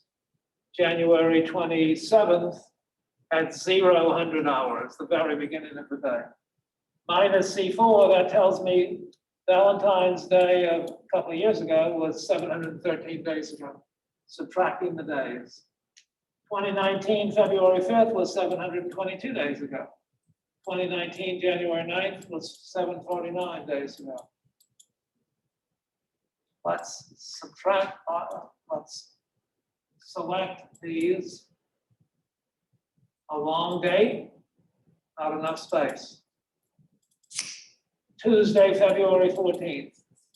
January 27th at 100 hours, the very beginning of the day. Minus C4, that tells me Valentine's Day of a couple of years ago was 713 days ago. subtracting the days. 2019, February 5th was 722 days ago. 2019, January 9th was 749 days ago. Let's subtract, let's select these. A long date, not enough space. Tuesday, February 14th,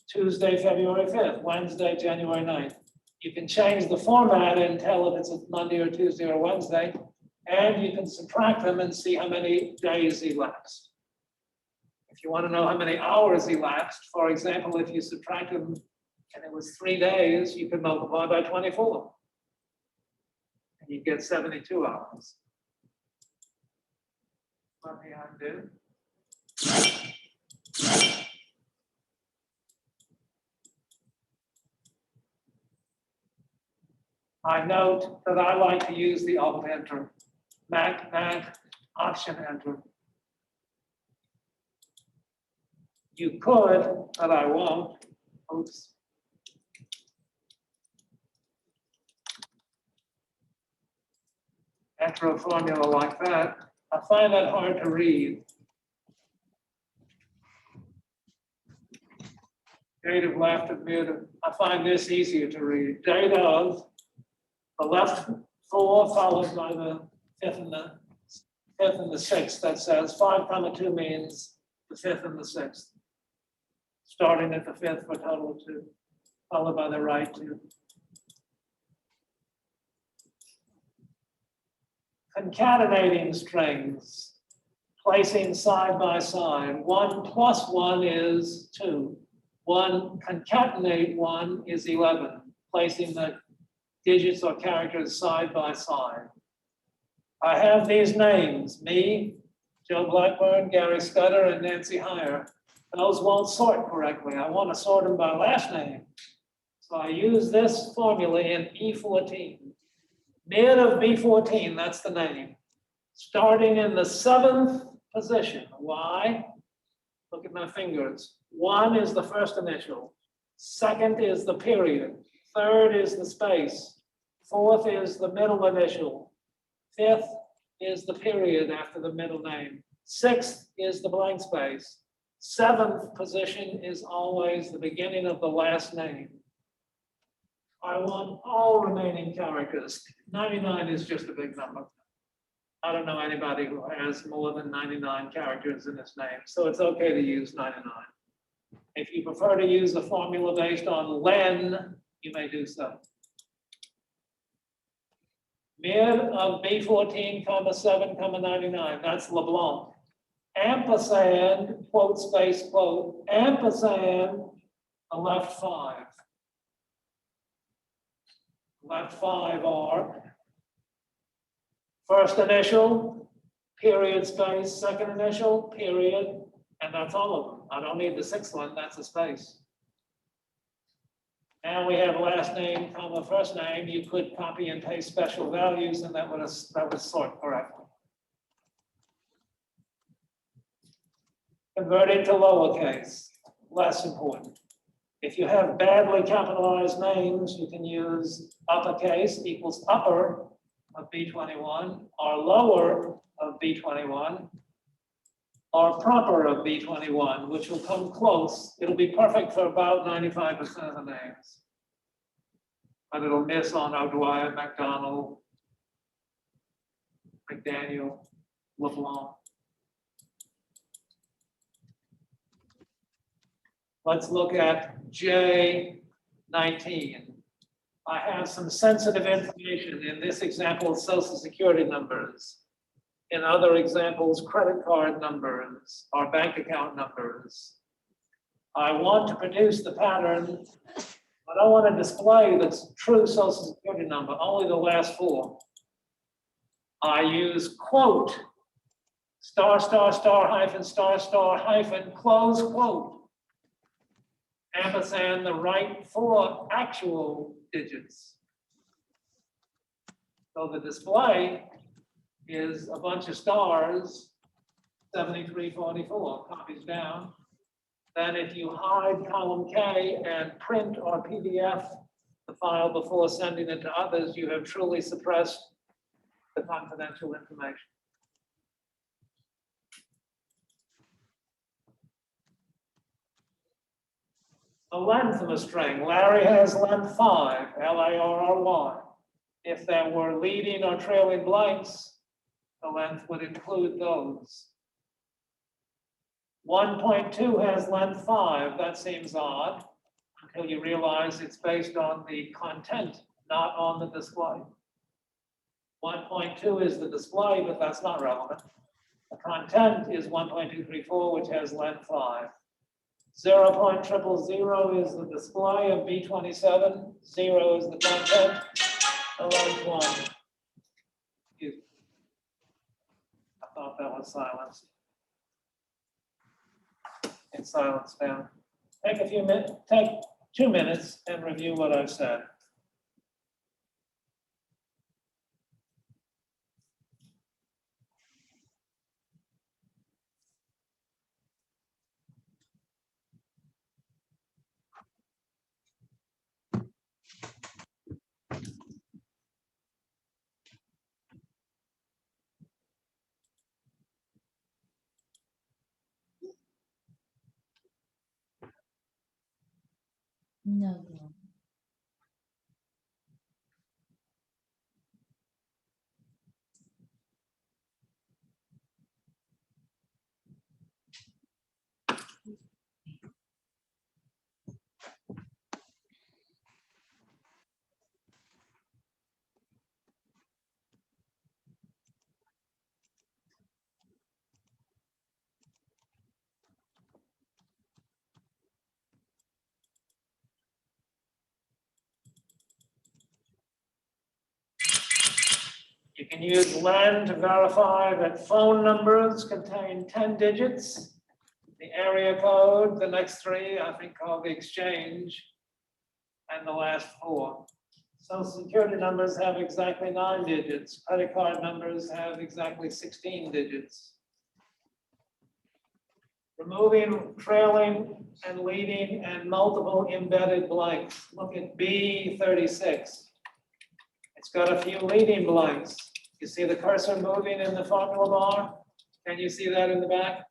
Tuesday, February 5th, Wednesday, January 9th. You can change the format and tell if it's a Monday or Tuesday or Wednesday, and you can subtract them and see how many days elapsed. If you want to know how many hours elapsed, for example, if you subtract them and it was 3 days, you could multiply by 24. And you get 72 hours. Let me undo. I note that I like to use the Alt Enter, Mac Option Enter. You could, but I won't. Oops. Enter a formula like that. I find that hard to read. Date of left of mid. I find this easier to read. Date of the left 4 followed by the 5th and the 6th. That says 5, 2 means the 5th and the 6th. Starting at the 5th for total of 2, followed by the right 2. Concatenating strings, placing side by side. 1 plus 1 is 2. 1 concatenate 1 is 11, placing the digits or characters side by side. I have these names, me, Joe Blackburn, Gary Scudder, and Nancy Heyer. Those won't sort correctly. I want to sort them by last name. So I use this formula in E14. Mid of B14, that's the name. Starting in the 7th position. Why? Look at my fingers. 1 is the first initial. 2nd is the period. 3rd is the space. 4th is the middle initial. 5th is the period after the middle name. 6th is the blank space. 7th position is always the beginning of the last name. I want all remaining characters. 99 is just a big number. I don't know anybody who has more than 99 characters in his name, so it's okay to use 99. If you prefer to use a formula based on len, you may do so. Mid of B14, 7, 99, that's LeBlanc. Ampersand, quote, space, quote, ampersand, the left 5. Left 5 are first initial, period, space, second initial, period, and that's all of them. I don't need the 6th one, that's a space. And we have last name, comma, first name. You could copy and paste special values and that would sort correctly. Converting to lowercase, less important. If you have badly capitalized names, you can use uppercase equals upper of B21 or lower of B21 or proper of B21, which will come close. It'll be perfect for about 95% of the names. But it'll miss on O'Dwyer, McDonald, McDaniel, LeBlanc. Let's look at J19. I have some sensitive information. In this example, Social Security numbers. In other examples, credit card numbers or bank account numbers. I want to produce the pattern, but I want to display the true Social Security number, only the last 4. I use quote, star, hyphen, star, hyphen, close quote. Ampersand the right 4 actual digits. So the display is a bunch of stars, 7344, copies down. Then if you hide column K and print or PDF the file before sending it to others, you have truly suppressed the confidential information. The length of a string, Larry has length 5, L-A-R-R-Y. If there were leading or trailing blanks, the length would include those. 1.2 has length 5, that seems odd, until you realize it's based on the content, not on the display. 1.2 is the display, but that's not relevant. The content is 1.234, which has length 5. 0.000 is the display of B27, 0 is the content, the length 1. Excuse me. I thought that was silence. It's silence down. Take 2 minutes and review what I've said. No. You can use LAN to verify that phone numbers contain 10 digits. The area code, the next 3, I think called the exchange, and the last 4. Social security numbers have exactly 9 digits. Credit card numbers have exactly 16 digits. Removing trailing and leading and multiple embedded blanks. Look at B36. It's got a few leading blanks. You see the cursor moving in the formula bar? Can you see that in the back?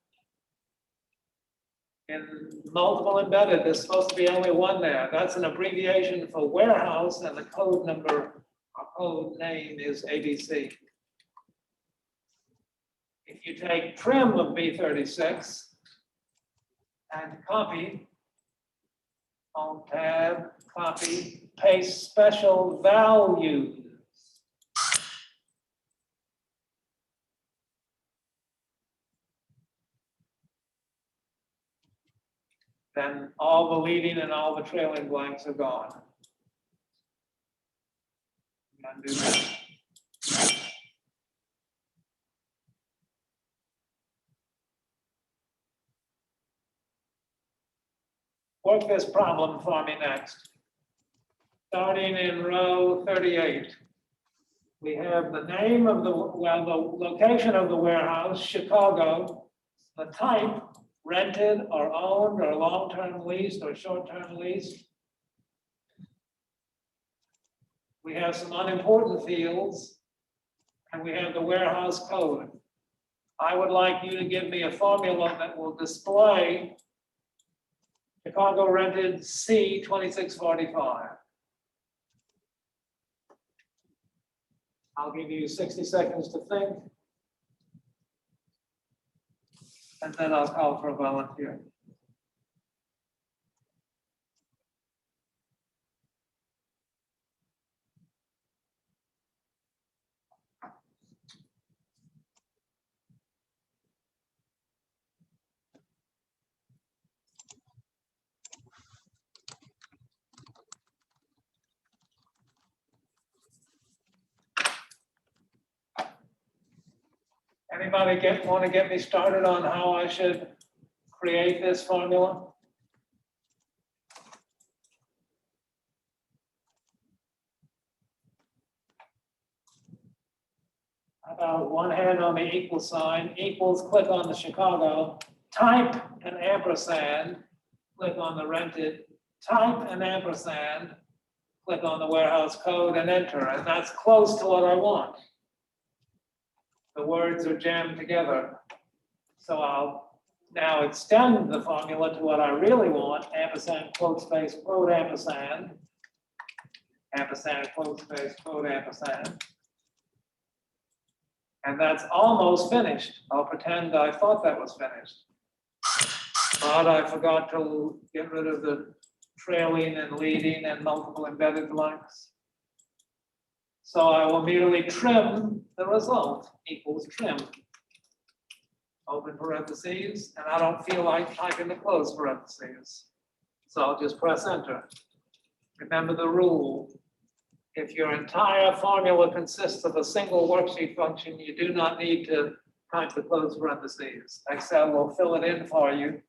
In multiple embedded, there's supposed to be only 1 there. That's an abbreviation for warehouse, and the code number or code name is ABC. If you take trim of B36 and copy, Alt Tab, copy, paste special values. Then all the leading and all the trailing blanks are gone. Undo that. Work this problem for me next. Starting in row 38. We have the name of the location of the warehouse, Chicago, the type, rented or owned or long-term leased or short-term leased. We have some unimportant fields, and we have the warehouse code. I would like you to give me a formula that will display Chicago rented C2645. I'll give you 60 seconds to think. And then I'll call for a volunteer. Anybody want to get me started on how I should create this formula? How about one hand on the equal sign, equals, click on the Chicago, type an ampersand, click on the rented, type an ampersand, click on the warehouse code and enter, and that's close to what I want. The words are jammed together. So I'll now extend the formula to what I really want, ampersand, quote space, quote, ampersand, ampersand, quote space, quote, ampersand. And that's almost finished. I'll pretend I thought that was finished. But I forgot to get rid of the trailing and leading and multiple embedded blanks. So I will merely trim the result equals trim. Open parentheses, and I don't feel like typing the close parentheses. So I'll just press enter. Remember the rule. If your entire formula consists of a single worksheet function, you do not need to type the close parentheses. Excel will fill it in for you.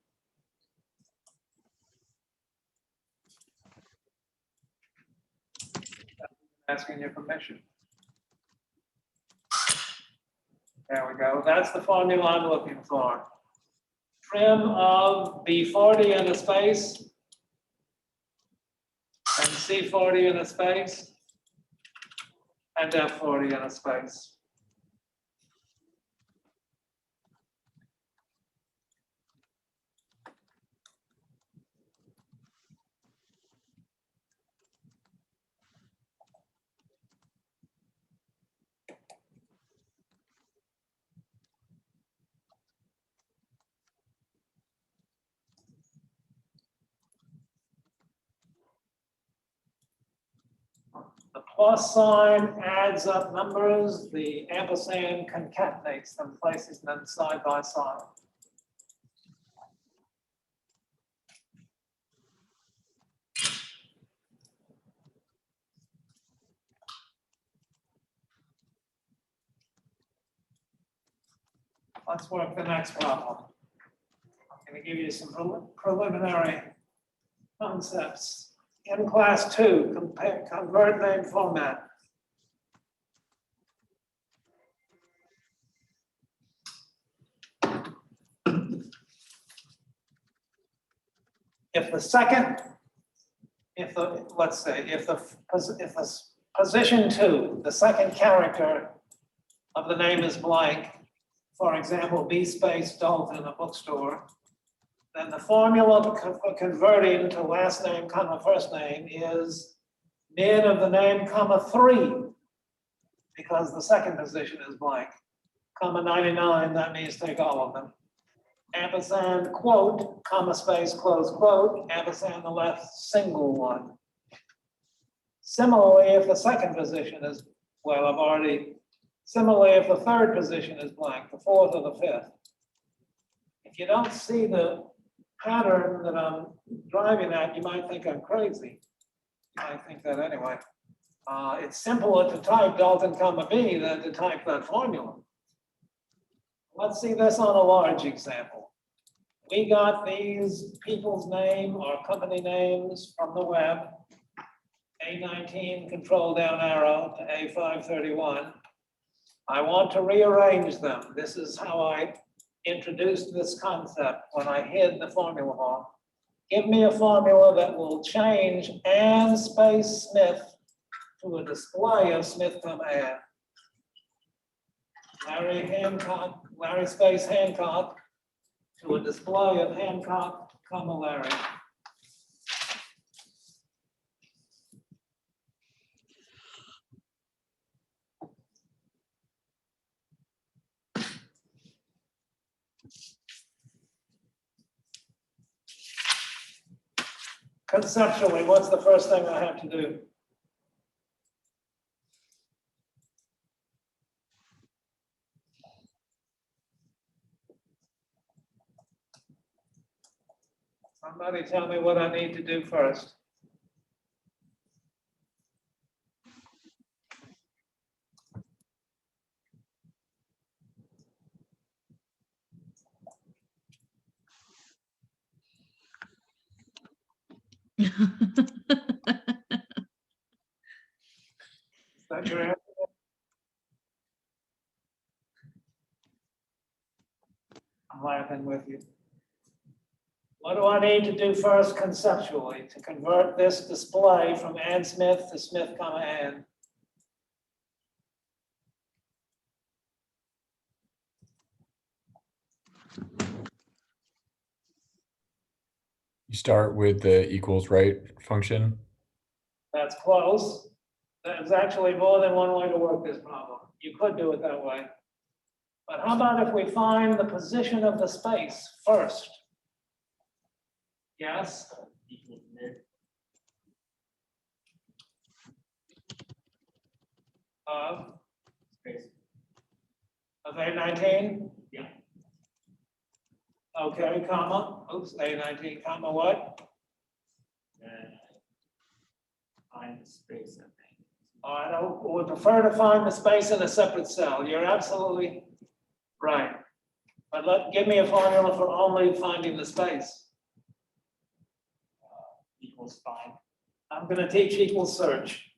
Asking your permission. There we go. That's the formula I'm looking for. Trim of B40 in a space and C40 in a space and F40 in a space. The plus sign adds up numbers, the ampersand concatenates them, places them side by side. Let's work the next problem. I'm going to give you some preliminary concepts. In class 2, convert name format. If the second, let's say, if the position 2, the second character of the name is blank, for example, B space Dalton, a bookstore, then the formula for converting to last name, comma, first name is min of the name, comma, 3, because the second position is blank, comma, 99, that means take all of them. Ampersand, quote, comma, space, close quote, ampersand the left single one. Similarly, if the second position is, well, similarly, if the third position is blank, the fourth or the fifth. If you don't see the pattern that I'm driving at, you might think I'm crazy. You might think that anyway. It's simpler to type Dalton, comma, B than to type that formula. Let's see this on a large example. We got these people's name or company names from the web. A19, control down arrow to A531. I want to rearrange them. This is how I introduced this concept when I hid the formula bar. Give me a formula that will change Ann space Smith to a display of Smith, comma, Ann. Larry space Hancock to a display of Hancock, comma, Larry. Conceptually, what's the first thing I have to do? Somebody tell me what I need to do first. Is that your answer? I'm laughing with you. What do I need to do first conceptually to convert this display from Ann Smith to Smith, Ann? You start with the equals right function. That's close. There's actually more than one way to work this problem. You could do it that way. But how about if we find the position of the space first? Yes, Equals mid. of Space. A19? Yeah. Okay, comma, oops, A19, comma what? And find the space, I think. I would prefer to find the space in a separate cell. You're absolutely right. But give me a formula for only finding the space. Equals 5. I'm gonna teach equal search.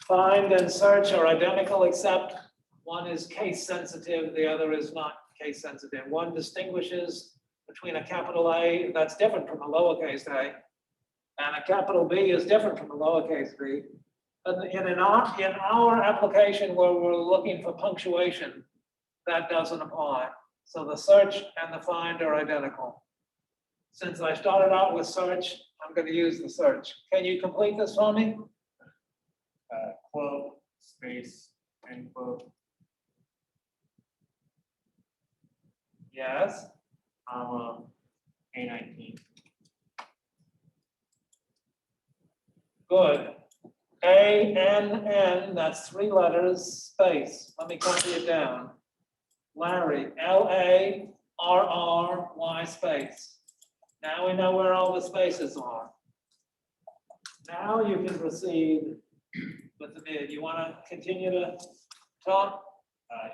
Find and search are identical except one is case sensitive, the other is not case sensitive. One distinguishes between a capital A that's different from a lowercase a, and a capital B is different from a lowercase b. But in our application where we're looking for punctuation, that doesn't apply. So the search and the find are identical. Since I started out with search, I'm going to use the search. Can you complete this for me? Quote, space, end quote, Yes. comma, A19. Good. A-N-N, that's 3 letters, space. Let me copy it down. Larry, L-A-R-R-Y space. Now we know where all the spaces are. Now you can proceed with the mid. You want to continue to talk?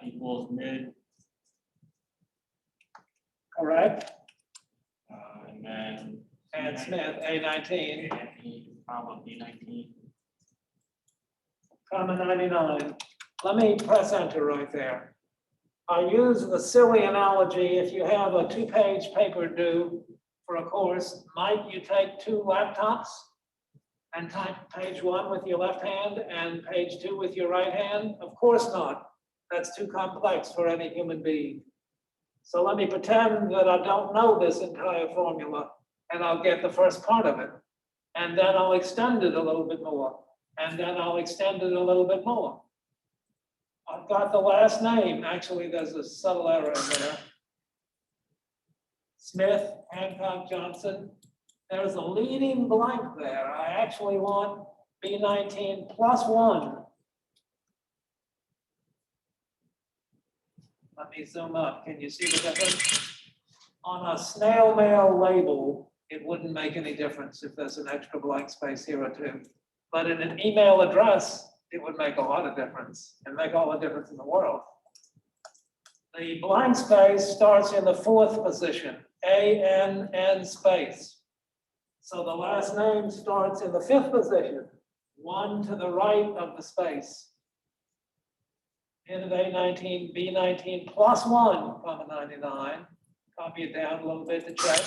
Equals mid, Correct? and then. And Smith, A19, A19, comma, B19. comma 99. Let me press enter right there. I use the silly analogy, if you have a 2-page paper due for a course, might you take 2 laptops and type page 1 with your left hand and page 2 with your right hand? Of course not. That's too complex for any human being. So let me pretend that I don't know this entire formula, and I'll get the first part of it. And then I'll extend it a little bit more. And then I'll extend it a little bit more. I've got the last name. Actually, there's a subtle error in there. Smith, Hancock, Johnson. There's a leading blank there. I actually want B19 plus 1. Let me zoom up. Can you see the difference? On a snail mail label, it wouldn't make any difference if there's an extra blank space here or 2. But in an email address, it would make a lot of difference and make all the difference in the world. The blank space starts in the 4th position, A-N-N space. So the last name starts in the 5th position, 1 to the right of the space. End of A19, B19 plus 1, comma 99. Copy it down a little bit to check.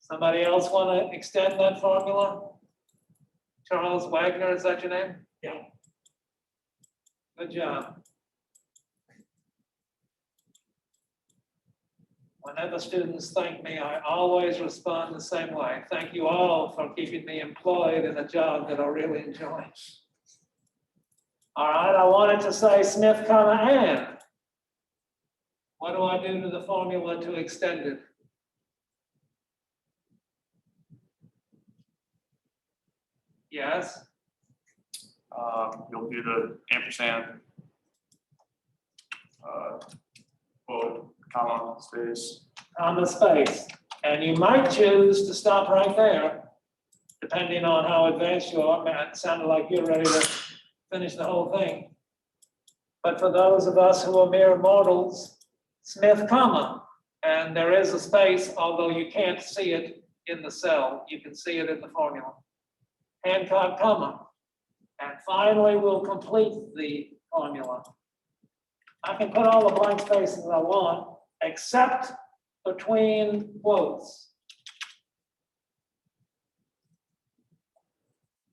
Somebody else want to extend that formula? Charles Wagner, is that your name? Yeah. Good job. Whenever students thank me, I always respond the same way. Thank you all for keeping me employed in a job that I really enjoy. All right, I wanted to say Smith, comma, Ann. What do I do to the formula to extend it? Yes, You'll do the ampersand, quote, comma, space. comma, space. And you might choose to stop right there, depending on how advanced you are. Man, it sounded like you're ready to finish the whole thing. But for those of us who are mere mortals, Smith, comma, and there is a space, although you can't see it in the cell, you can see it in the formula. Hancock, comma, and finally we'll complete the formula. I can put all the blank spaces I want, except between quotes.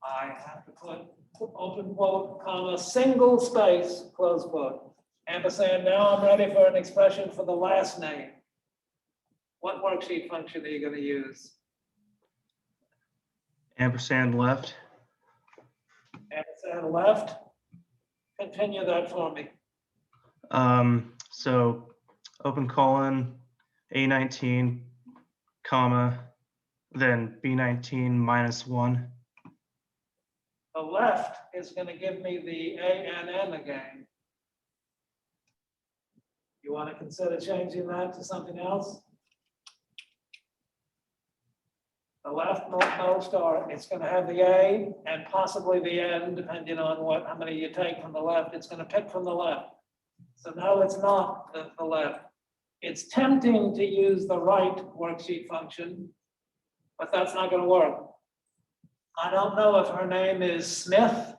I have to put open quote, comma, single space, close quote. Ampersand, now I'm ready for an expression for the last name. What worksheet function are you going to use? Ampersand left. Ampersand left. Continue that for me. So open colon, A19, comma, then B19 minus 1. The left is going to give me the ANN again. You want to consider changing that to something else? The leftmost, or it's going to have the A and possibly the N, depending on how many you take from the left. It's going to pick from the left. So now it's not the left. It's tempting to use the right worksheet function, but that's not going to work. I don't know if her name is Smith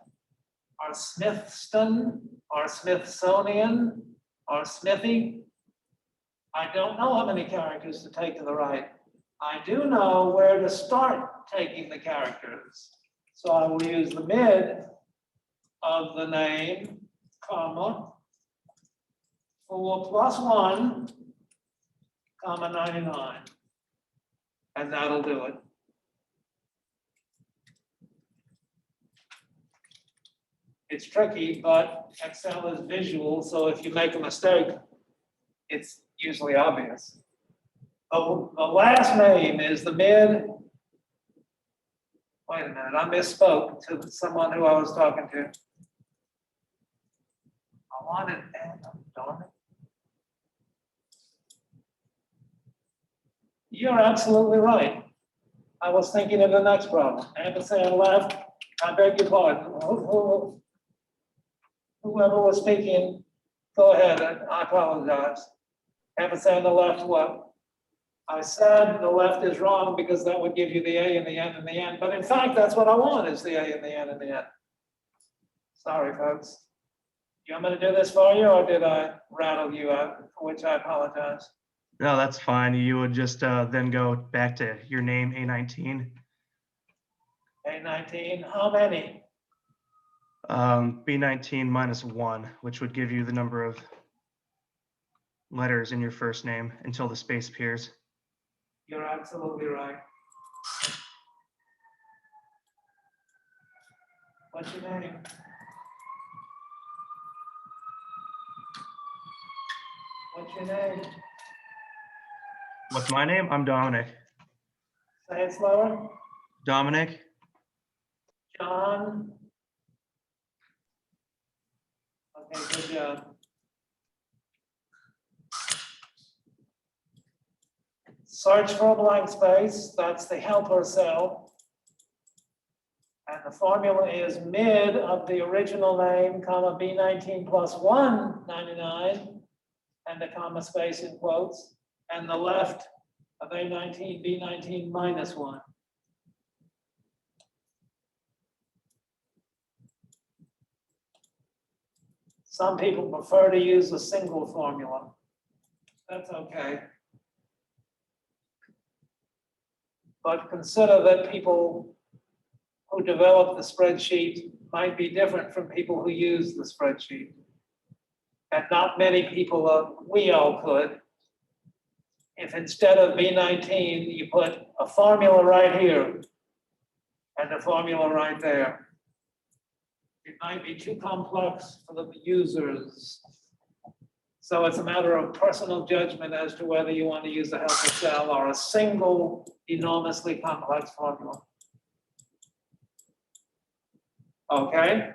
or Smithston or Smithsonian or Smithy. I don't know how many characters to take to the right. I do know where to start taking the characters. So I will use the mid of the name, comma, 4 plus 1, comma 99. And that'll do it. It's tricky, but Excel is visual, so if you make a mistake, it's usually obvious. Oh, the last name is the mid. Wait a minute, I misspoke to someone who I was talking to. I wanted, darn it. You're absolutely right. I was thinking of the next problem. Ampersand left, I beg your pardon. Whoever was speaking, go ahead, I apologize. Ampersand the left what? I said the left is wrong because that would give you the A and the N and the N, but in fact, that's what I want is the A and the N and the N. Sorry, folks. You want me to do this for you, or did I rattle you out, for which I apologize? No, that's fine. You would just then go back to your name, A19. A19, how many? B19 minus 1, which would give you the number of letters in your first name until the space appears. You're absolutely right. What's your name? What's your name? What's my name? I'm Dominic. Say it slower. Dominic. John. Okay, good job. Search for a blank space, that's the helper cell. And the formula is mid of the original name, comma, B19 plus 1, 99, and a comma space in quotes, and the left of A19, B19 minus 1. Some people prefer to use a single formula. That's okay. But consider that people who develop the spreadsheet might be different from people who use the spreadsheet. And not many people, we all could. If instead of B19, you put a formula right here and a formula right there. It might be too complex for the users. So it's a matter of personal judgment as to whether you want to use a helper cell or a single enormously complex formula. Okay,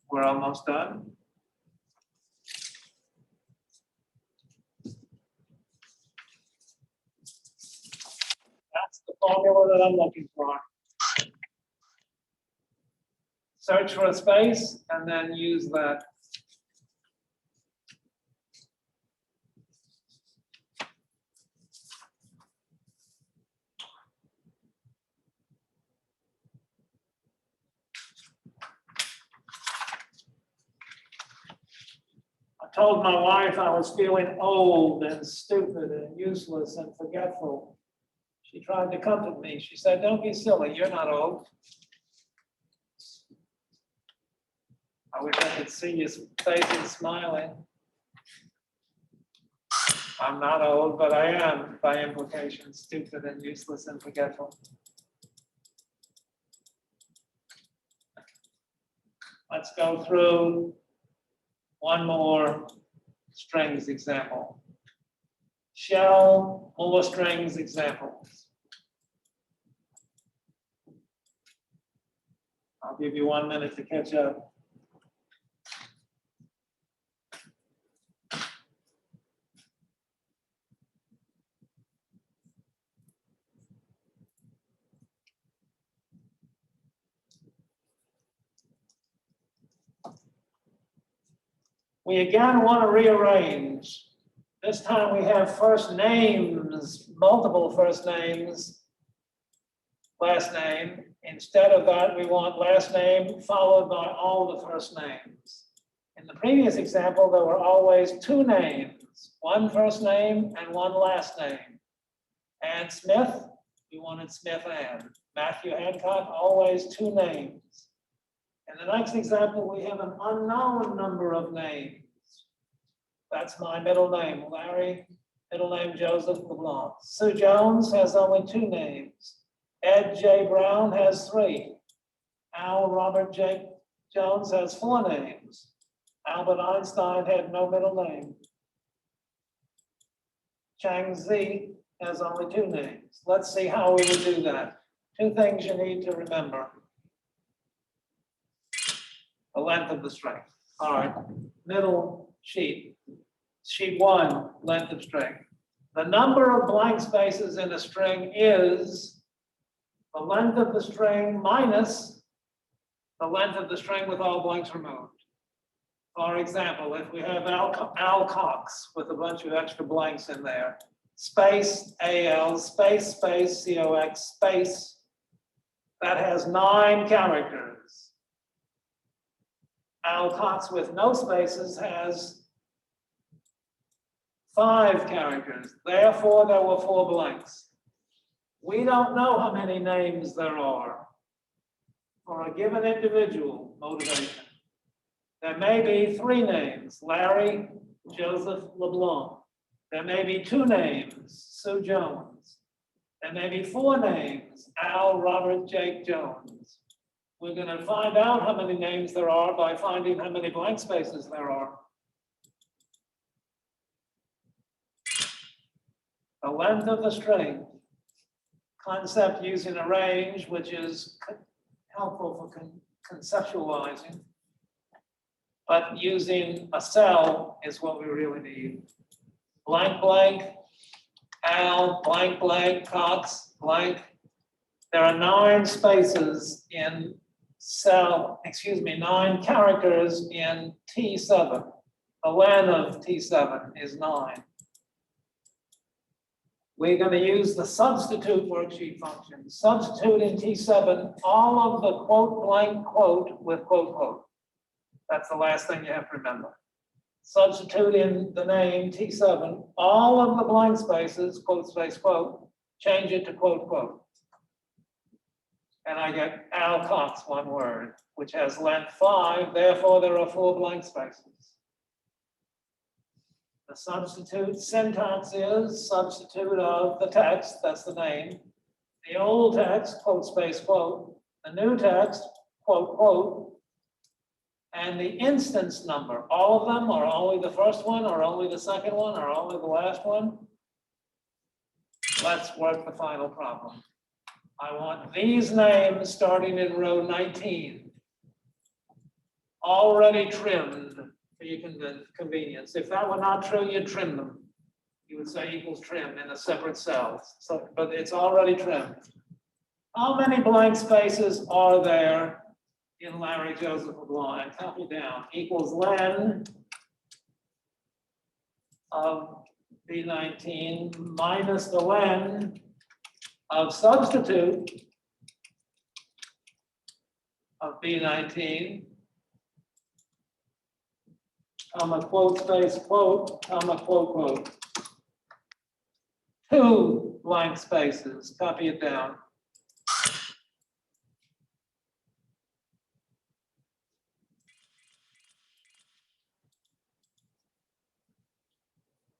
we're almost done. That's the formula that I'm looking for. Search for a space and then use that. told my wife I was feeling old and stupid and useless and forgetful. She tried to comfort me. She said, "Don't be silly, you're not old." I wish I could see your faces smiling. I'm not old, but I am, by implication, stupid and useless and forgetful. Let's go through one more strings example. Shell, more strings examples. I'll give you 1 minute to catch up. We again want to rearrange. This time we have first names, multiple first names, last name. Instead of that, we want last name followed by all the first names. In the previous example, there were always two names, one first name and one last name. Ann Smith, we wanted Smith Ann. Matthew Hancock, always two names. In the next example, we have an unknown number of names. That's my middle name, Larry, middle name Joseph LeBlanc. Sue Jones has only two names. Ed J. Brown has three. Al Robert J. Jones has four names. Albert Einstein had no middle name. Chang Zi has only two names. Let's see how we would do that. Two things you need to remember. The length of the string. All right, middle sheet. Sheet one, length of string. The number of blank spaces in a string is the length of the string minus the length of the string with all blanks removed. For example, if we have Al Cox with a bunch of extra blanks in there, space AL, space, space, COX, space, that has 9 characters. Al Cox with no spaces has 5 characters. Therefore, there were 4 blanks. We don't know how many names there are for a given individual motivation. There may be 3 names, Larry, Joseph LeBlanc. There may be 2 names, Sue Jones. There may be 4 names, Al Robert Jake Jones. We're going to find out how many names there are by finding how many blank spaces there are. The length of the string, concept using a range, which is helpful for conceptualizing, but using a cell is what we really need. Blank, blank, Al, blank, blank, Cox, blank. There are 9 spaces in cell, 9 characters in T7. The len of T7 is 9. We're going to use the substitute worksheet function. Substitute in T7 all of the quote blank quote with quote quote. That's the last thing you have to remember. Substitute in the name T7 all of the blank spaces, quote space quote, change it to quote quote. And I get Al Cox, one word, which has length 5, therefore there are 4 blank spaces. The substitute syntax is substitute of the text, that's the name. The old text, quote space quote. The new text, quote quote. And the instance number, all of them, or only the first one, or only the second one, or only the last one. Let's work the final problem. I want these names starting in row 19, already trimmed for your convenience. If that were not true, you'd trim them. You would say equals trim in a separate cell, but it's already trimmed. How many blank spaces are there in Larry Joseph LeBlanc? Copy down. Equals len of B19 minus the len of substitute of B19 comma, quote, space, quote, comma, quote, quote. 2 blank spaces, copy it down.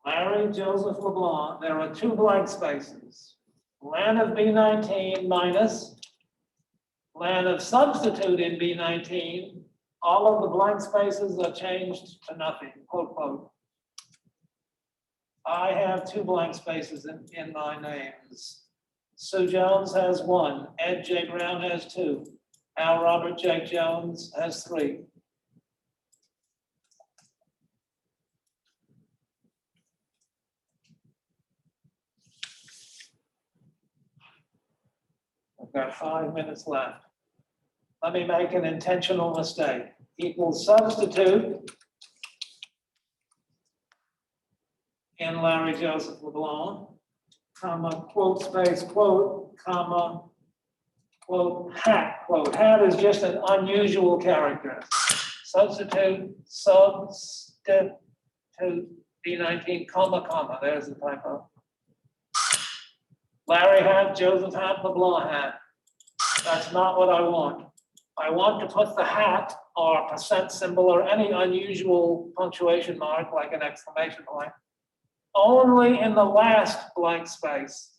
Larry Joseph LeBlanc, there are 2 blank spaces. Land of B19 minus land of substitute in B19, all of the blank spaces are changed to nothing, quote, quote. I have 2 blank spaces in my names. Sue Jones has 1, Ed J. Brown has 2, Al Robert Jake Jones has 3. I've got 5 minutes left. Let me make an intentional mistake. Equals substitute in Larry Joseph LeBlanc, comma, quote, space, quote, comma, quote, hat, quote. Hat is just an unusual character. Substitute B19, comma, comma. There's the typo. Larry hat, Joseph hat, LeBlanc hat. That's not what I want. I want to put the hat or percent symbol or any unusual punctuation mark like an exclamation point only in the last blank space.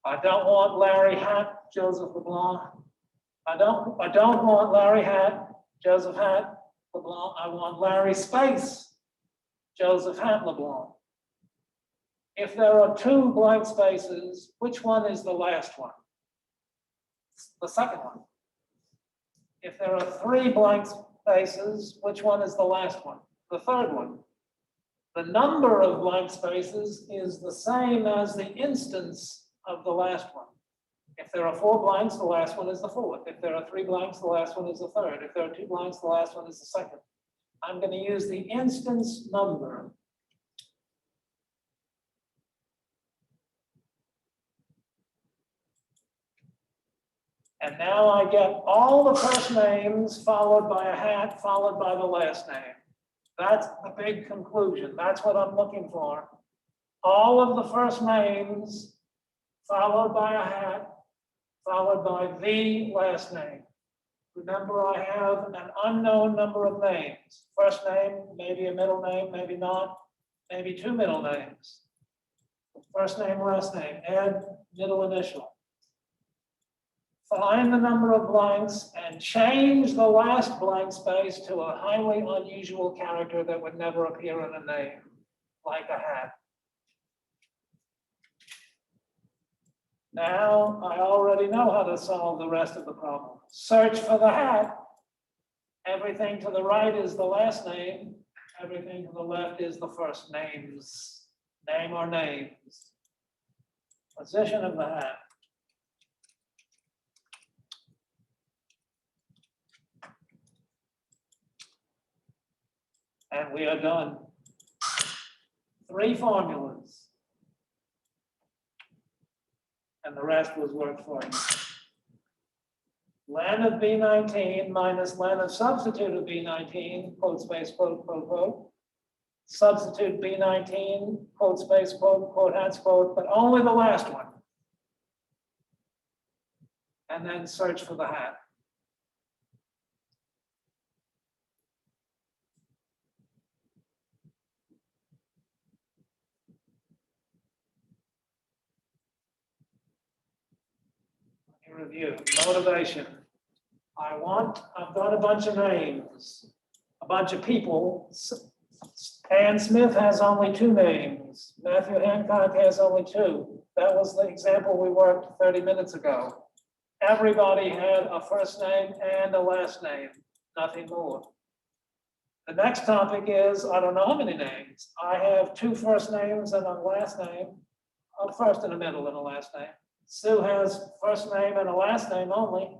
I don't want Larry hat, Joseph LeBlanc. I don't want Larry hat, Joseph hat, LeBlanc. I want Larry space, Joseph hat, LeBlanc. If there are 2 blank spaces, which one is the last one? The second one. If there are 3 blank spaces, which one is the last one? The third one. The number of blank spaces is the same as the instance of the last one. If there are 4 blanks, the last one is the 4th. If there are 3 blanks, the last one is the 3rd. If there are 2 blanks, the last one is the 2nd. I'm going to use the instance number. And now I get all the first names followed by a hat, followed by the last name. That's the big conclusion. That's what I'm looking for. All of the first names followed by a hat, followed by the last name. Remember, I have an unknown number of names. First name, maybe a middle name, maybe not, maybe 2 middle names. First name, last name, Ed, middle initial. Find the number of blanks and change the last blank space to a highly unusual character that would never appear in a name, like a hat. Now, I already know how to solve the rest of the problem. Search for the hat. Everything to the right is the last name. Everything to the left is the first names. Name or names. Position of the hat. And we are done. 3 formulas. And the rest was work for you. Land of B19 minus land of substitute of B19, quote, space, quote, quote, quote. Substitute B19, quote, space, quote, quote, hats, quote, but only the last one. And then search for the hat. Review, motivation. I've got a bunch of names, a bunch of people. Ann Smith has only 2 names. Matthew Hancock has only 2. That was the example we worked 30 minutes ago. Everybody had a first name and a last name, nothing more. The next topic is, I don't know how many names. I have 2 first names and a last name, a first and a middle and a last name. Sue has first name and a last name only.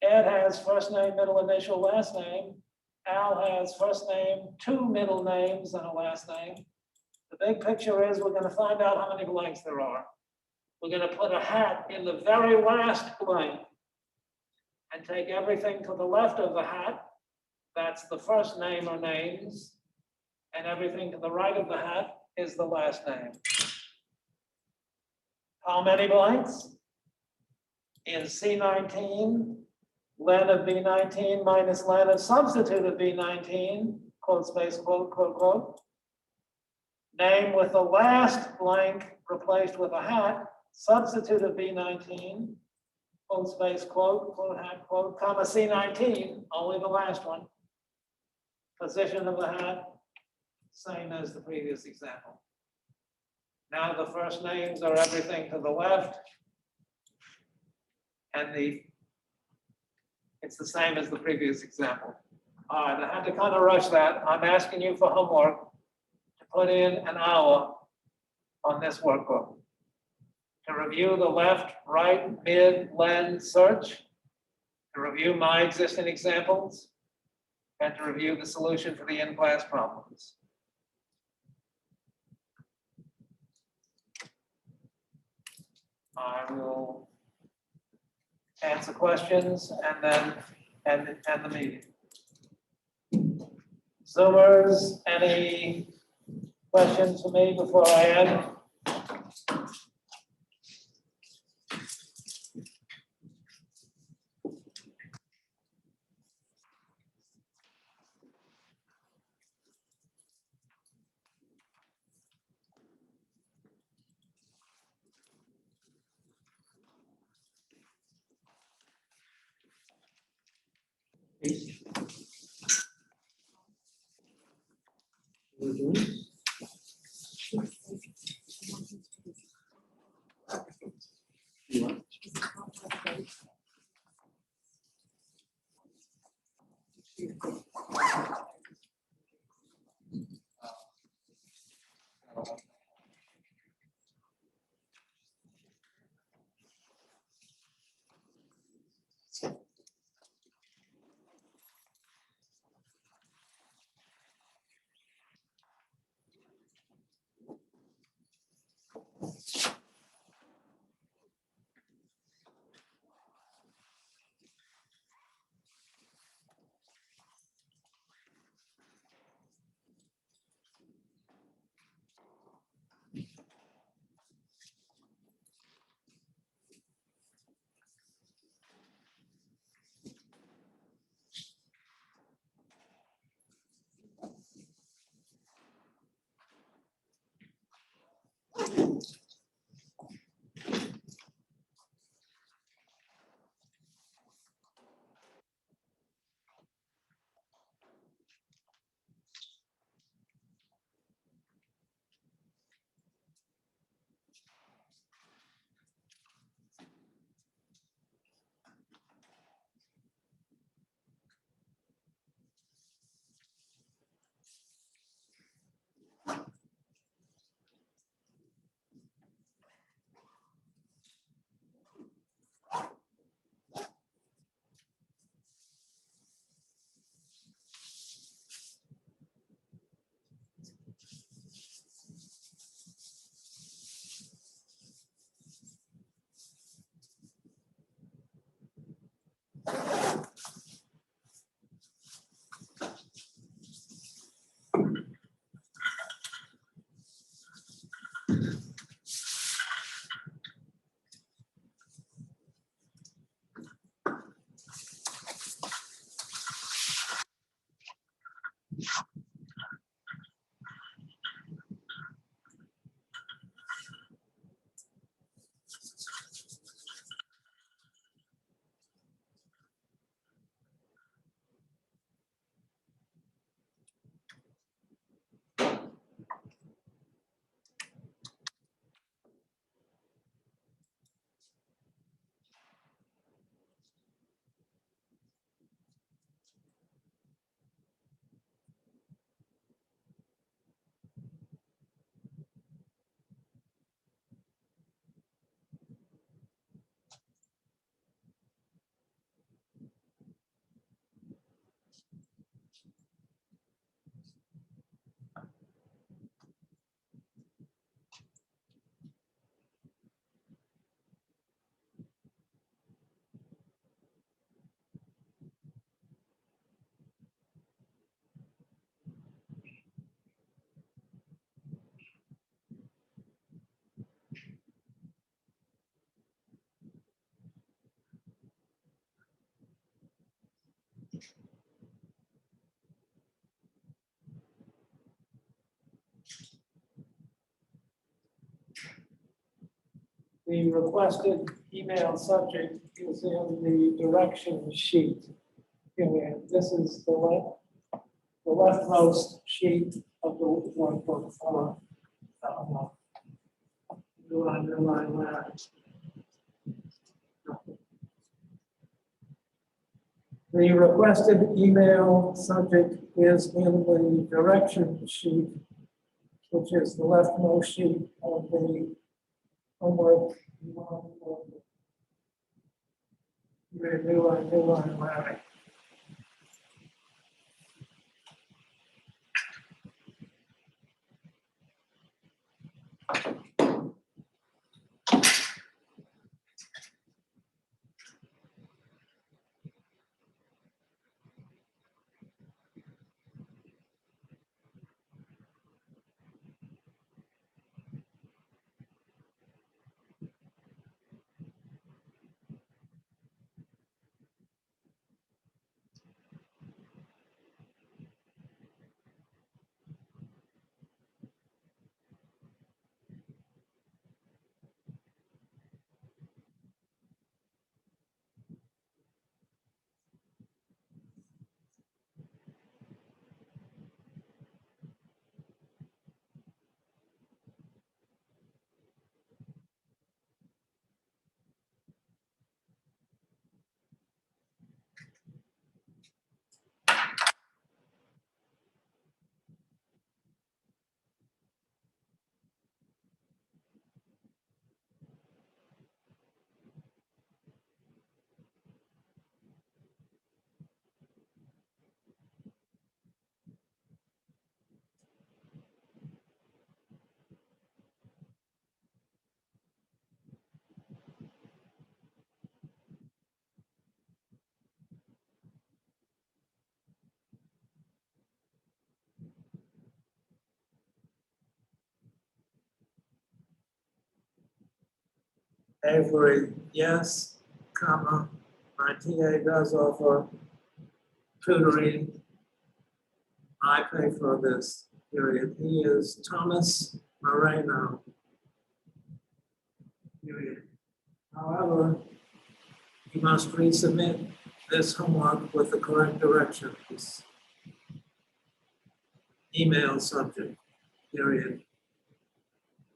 Ed has first name, middle initial, last name. Al has first name, 2 middle names and a last name. The big picture is we're going to find out how many blanks there are. We're going to put a hat in the very last blank and take everything to the left of the hat That's the first name or names, and everything to the right of the hat is the last name. How many blanks? In C19, len of B19 minus len of substitute of B19, quote space, quote, quote, quote. Name with the last blank replaced with a hat, substitute of B19, quote space, quote, quote, hat, quote, comma, C19, only the last one. Position of the hat, same as the previous example. Now the first names are everything to the left. And it's the same as the previous example. All right, I had to kind of rush that. I'm asking you for homework to put in an hour on this workbook to review the left, right, mid, len search, to review my existing examples, and to review the solution for the in-class problems. I will answer questions and then end the meeting. Zoomers, any questions for me before I end? The requested email subject is in the direction sheet. Here, this is the leftmost sheet of the workbook for new underline letter. The requested email subject is in the direction sheet, which is the leftmost sheet of the homework. New line, Larry. Avery, yes, comma, my TA does offer tutoring. I pay for this, period. He is Thomas Moreno. Period. However, you must resubmit this homework with the correct directions. Email subject, period.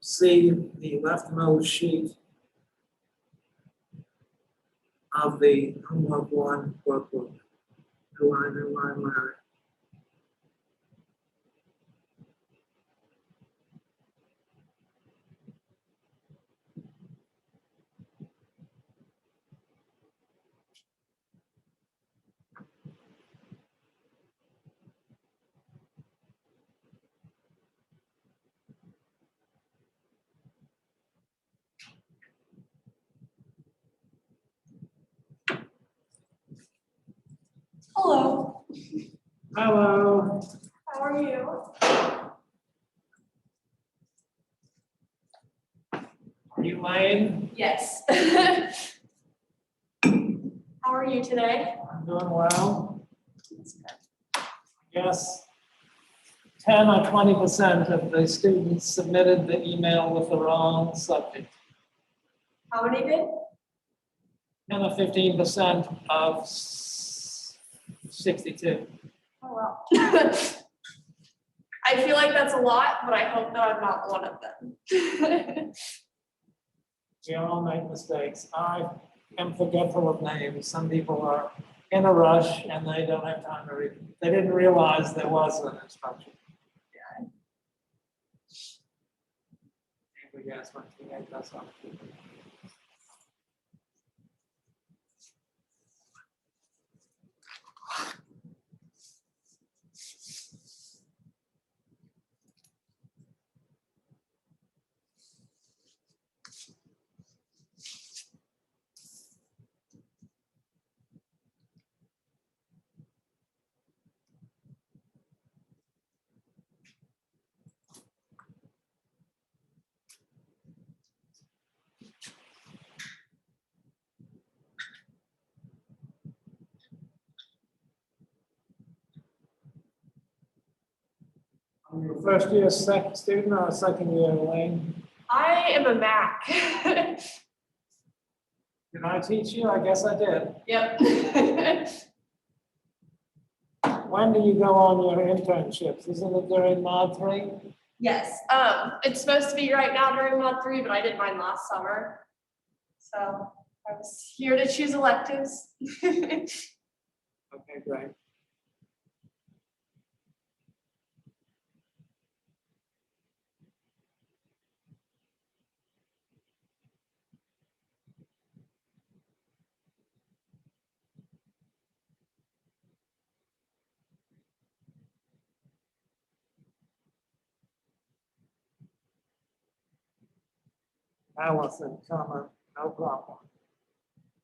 See the leftmost sheet of the homework one workbook. New line, Larry. Hello, Hello. how are you? Elaine, Yes. How are you today? I'm doing well. Yes. 10 or 20% of the students submitted the email with the wrong subject. How many did? 10 or 15% of 62. Oh, well. I feel like that's a lot, but I hope that I'm not one of them. We all make mistakes. I am forgetful of names. Some people are in a rush and they don't have time to read. They didn't realize there was an instruction. Yeah. Yes, one TA does something. you a first year student or a second year, Elaine? I am a Mac. Did I teach you? I guess I did. Yep. When do you go on your internships? Isn't it during mod 3? Yes, it's supposed to be right now during mod 3, but I did mine last summer. So I was here to choose electives. Okay, great. Allison, comment, no problem.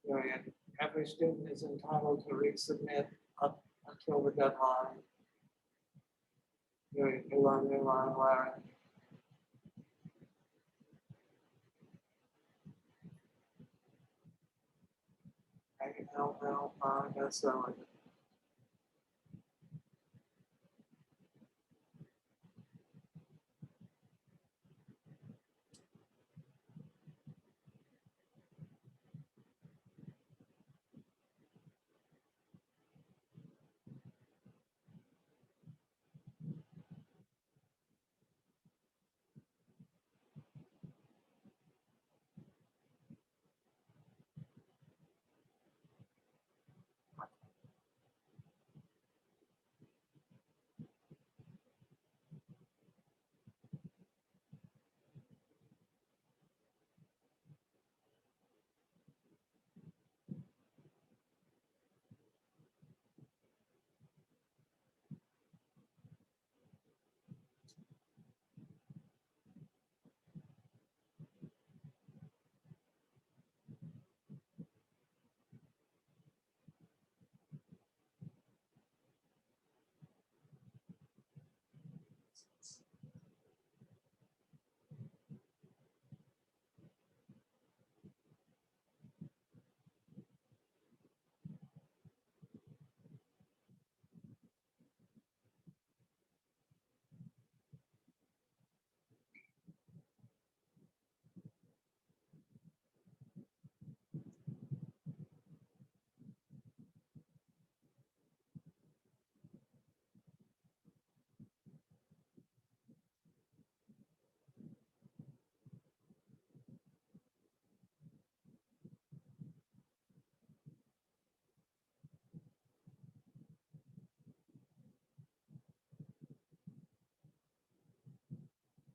Period. Every student is entitled to resubmit up until the deadline. Period. New line, Larry. No, that's so.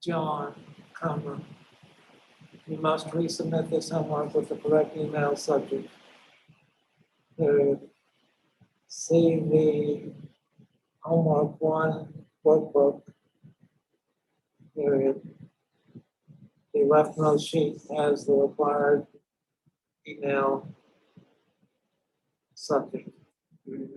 John, comma. You must resubmit this homework with the correct email subject. Period. See the homework 1 workbook. Period. The leftmost sheet has the required email subject. Period.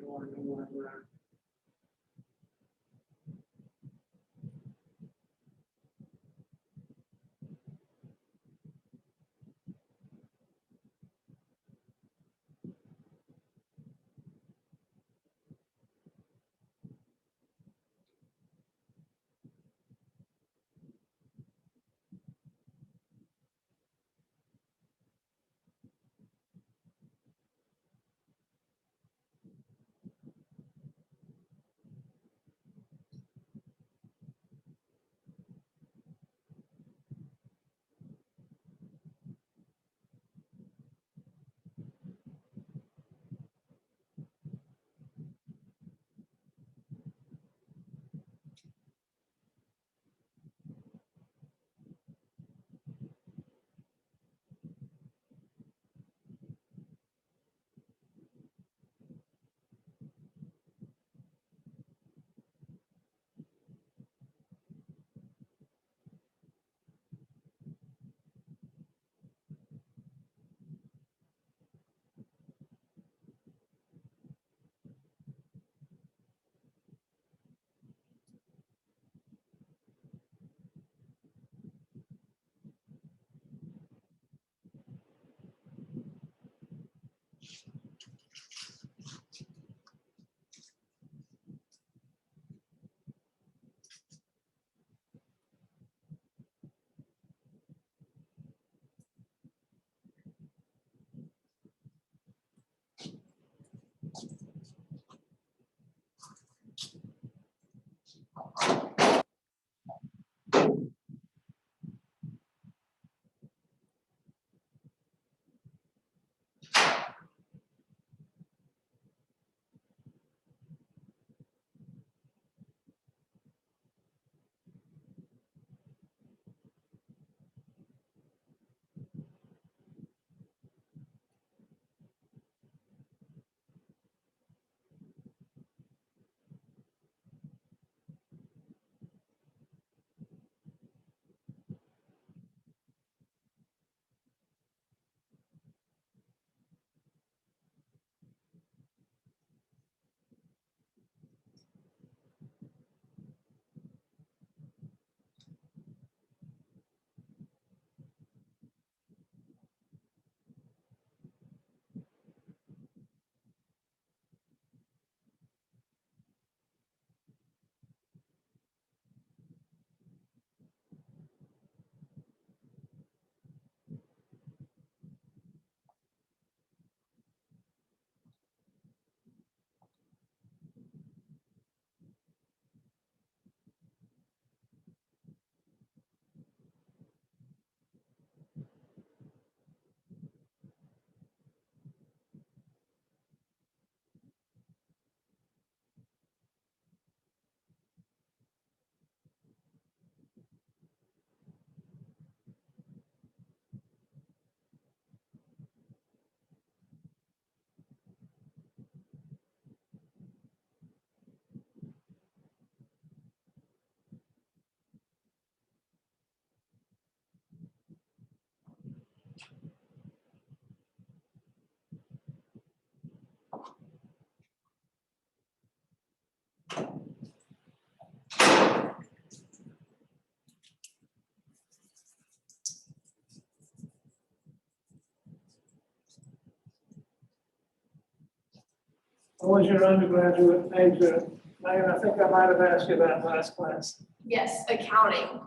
What was your undergraduate major? I think I might have asked you that last class. Yes, accounting.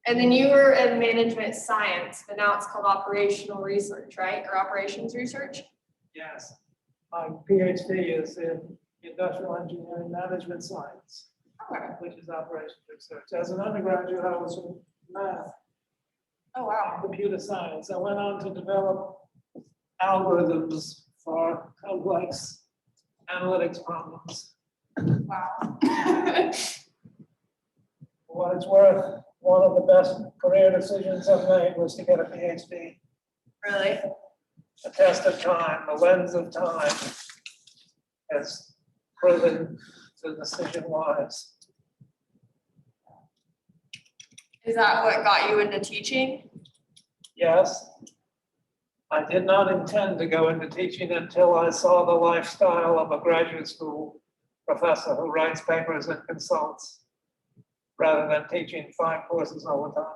And then you were in management science, but now it's called operational research, right? Or operations research? Yes. My PhD is in industrial engineering management science, Okay. which is operations research. As an undergraduate, I was in math, Oh, wow. computer science. I went on to develop algorithms for complex analytics problems. Wow. For what it's worth, one of the best career decisions I've made was to get a PhD. Really? The test of time, the lens of time has proven the decision wise. Is that what got you into teaching? Yes. I did not intend to go into teaching until I saw the lifestyle of a graduate school professor who writes papers and consults rather than teaching 5 courses all the time.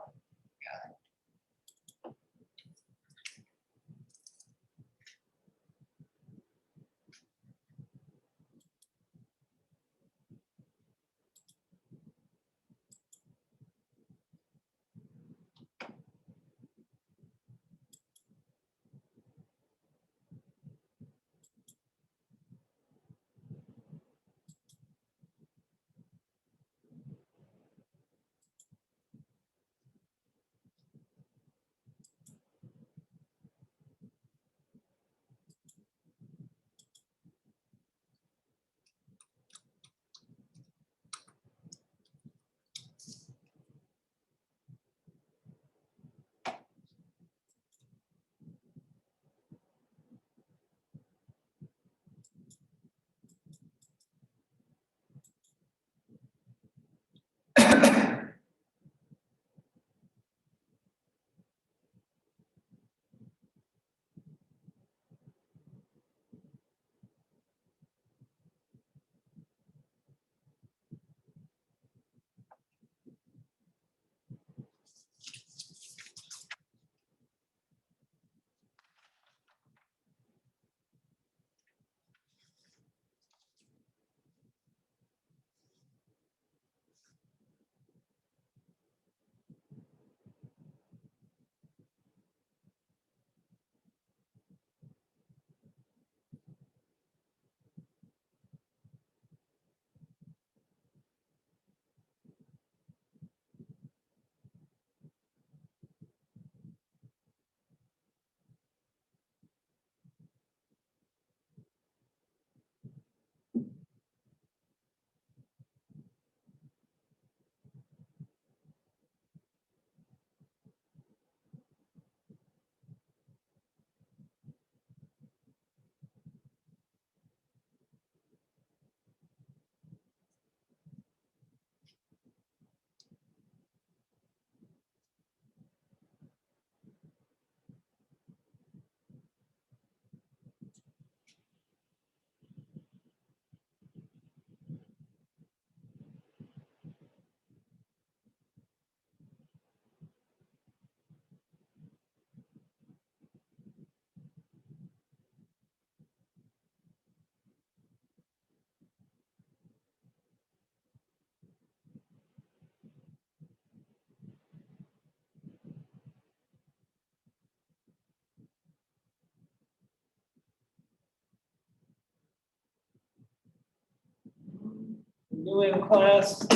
New in class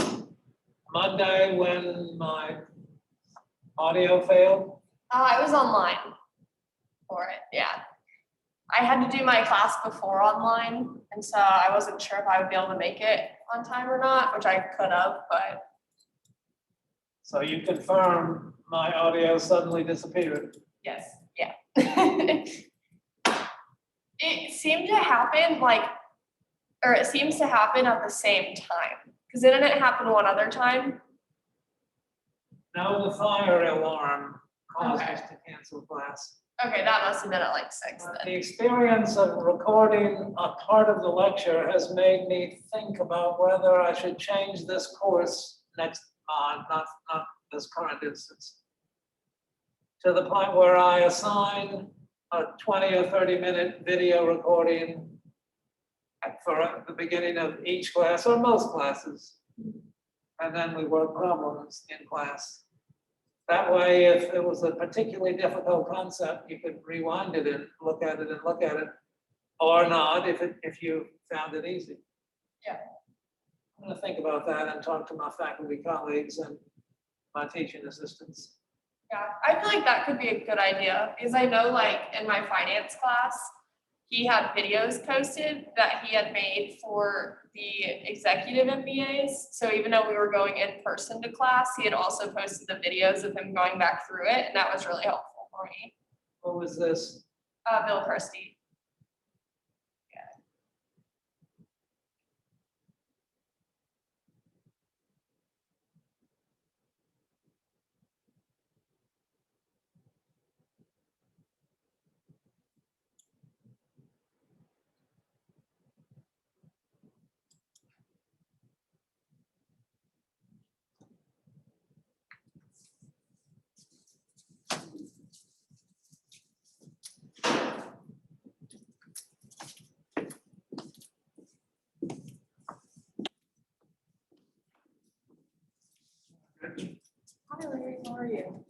Monday when my audio failed. I was online for it, yeah. I had to do my class before online, and so I wasn't sure if I would be able to make it on time or not, which I could have, but So you confirm my audio suddenly disappeared. yes, yeah. It seemed to happen it seems to happen at the same time, because didn't it happen one other time? Now the fire alarm caused Okay. us to cancel class. Okay, that must have been at like 6 The then. experience of recording a part of the lecture has made me think about whether I should change this course next, not this current instance, to the point where I assign a 20 or 30-minute video recording for the beginning of each class or most classes. And then we work problems in class. That way, if it was a particularly difficult concept, you could rewind it and look at it, or not, if you found it easy. Yeah. I'm gonna think about that and talk to my faculty colleagues and my teaching assistants. Yeah, I feel like that could be a good idea, because I know like in my finance class, he had videos posted that he had made for the executive MBAs. So even though we were going in person to class, he had also posted the videos of him going back through it, and that was really helpful for me. What was this? Bill Christie. Hi Larry, how are you?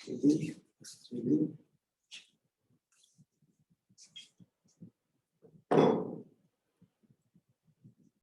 TV.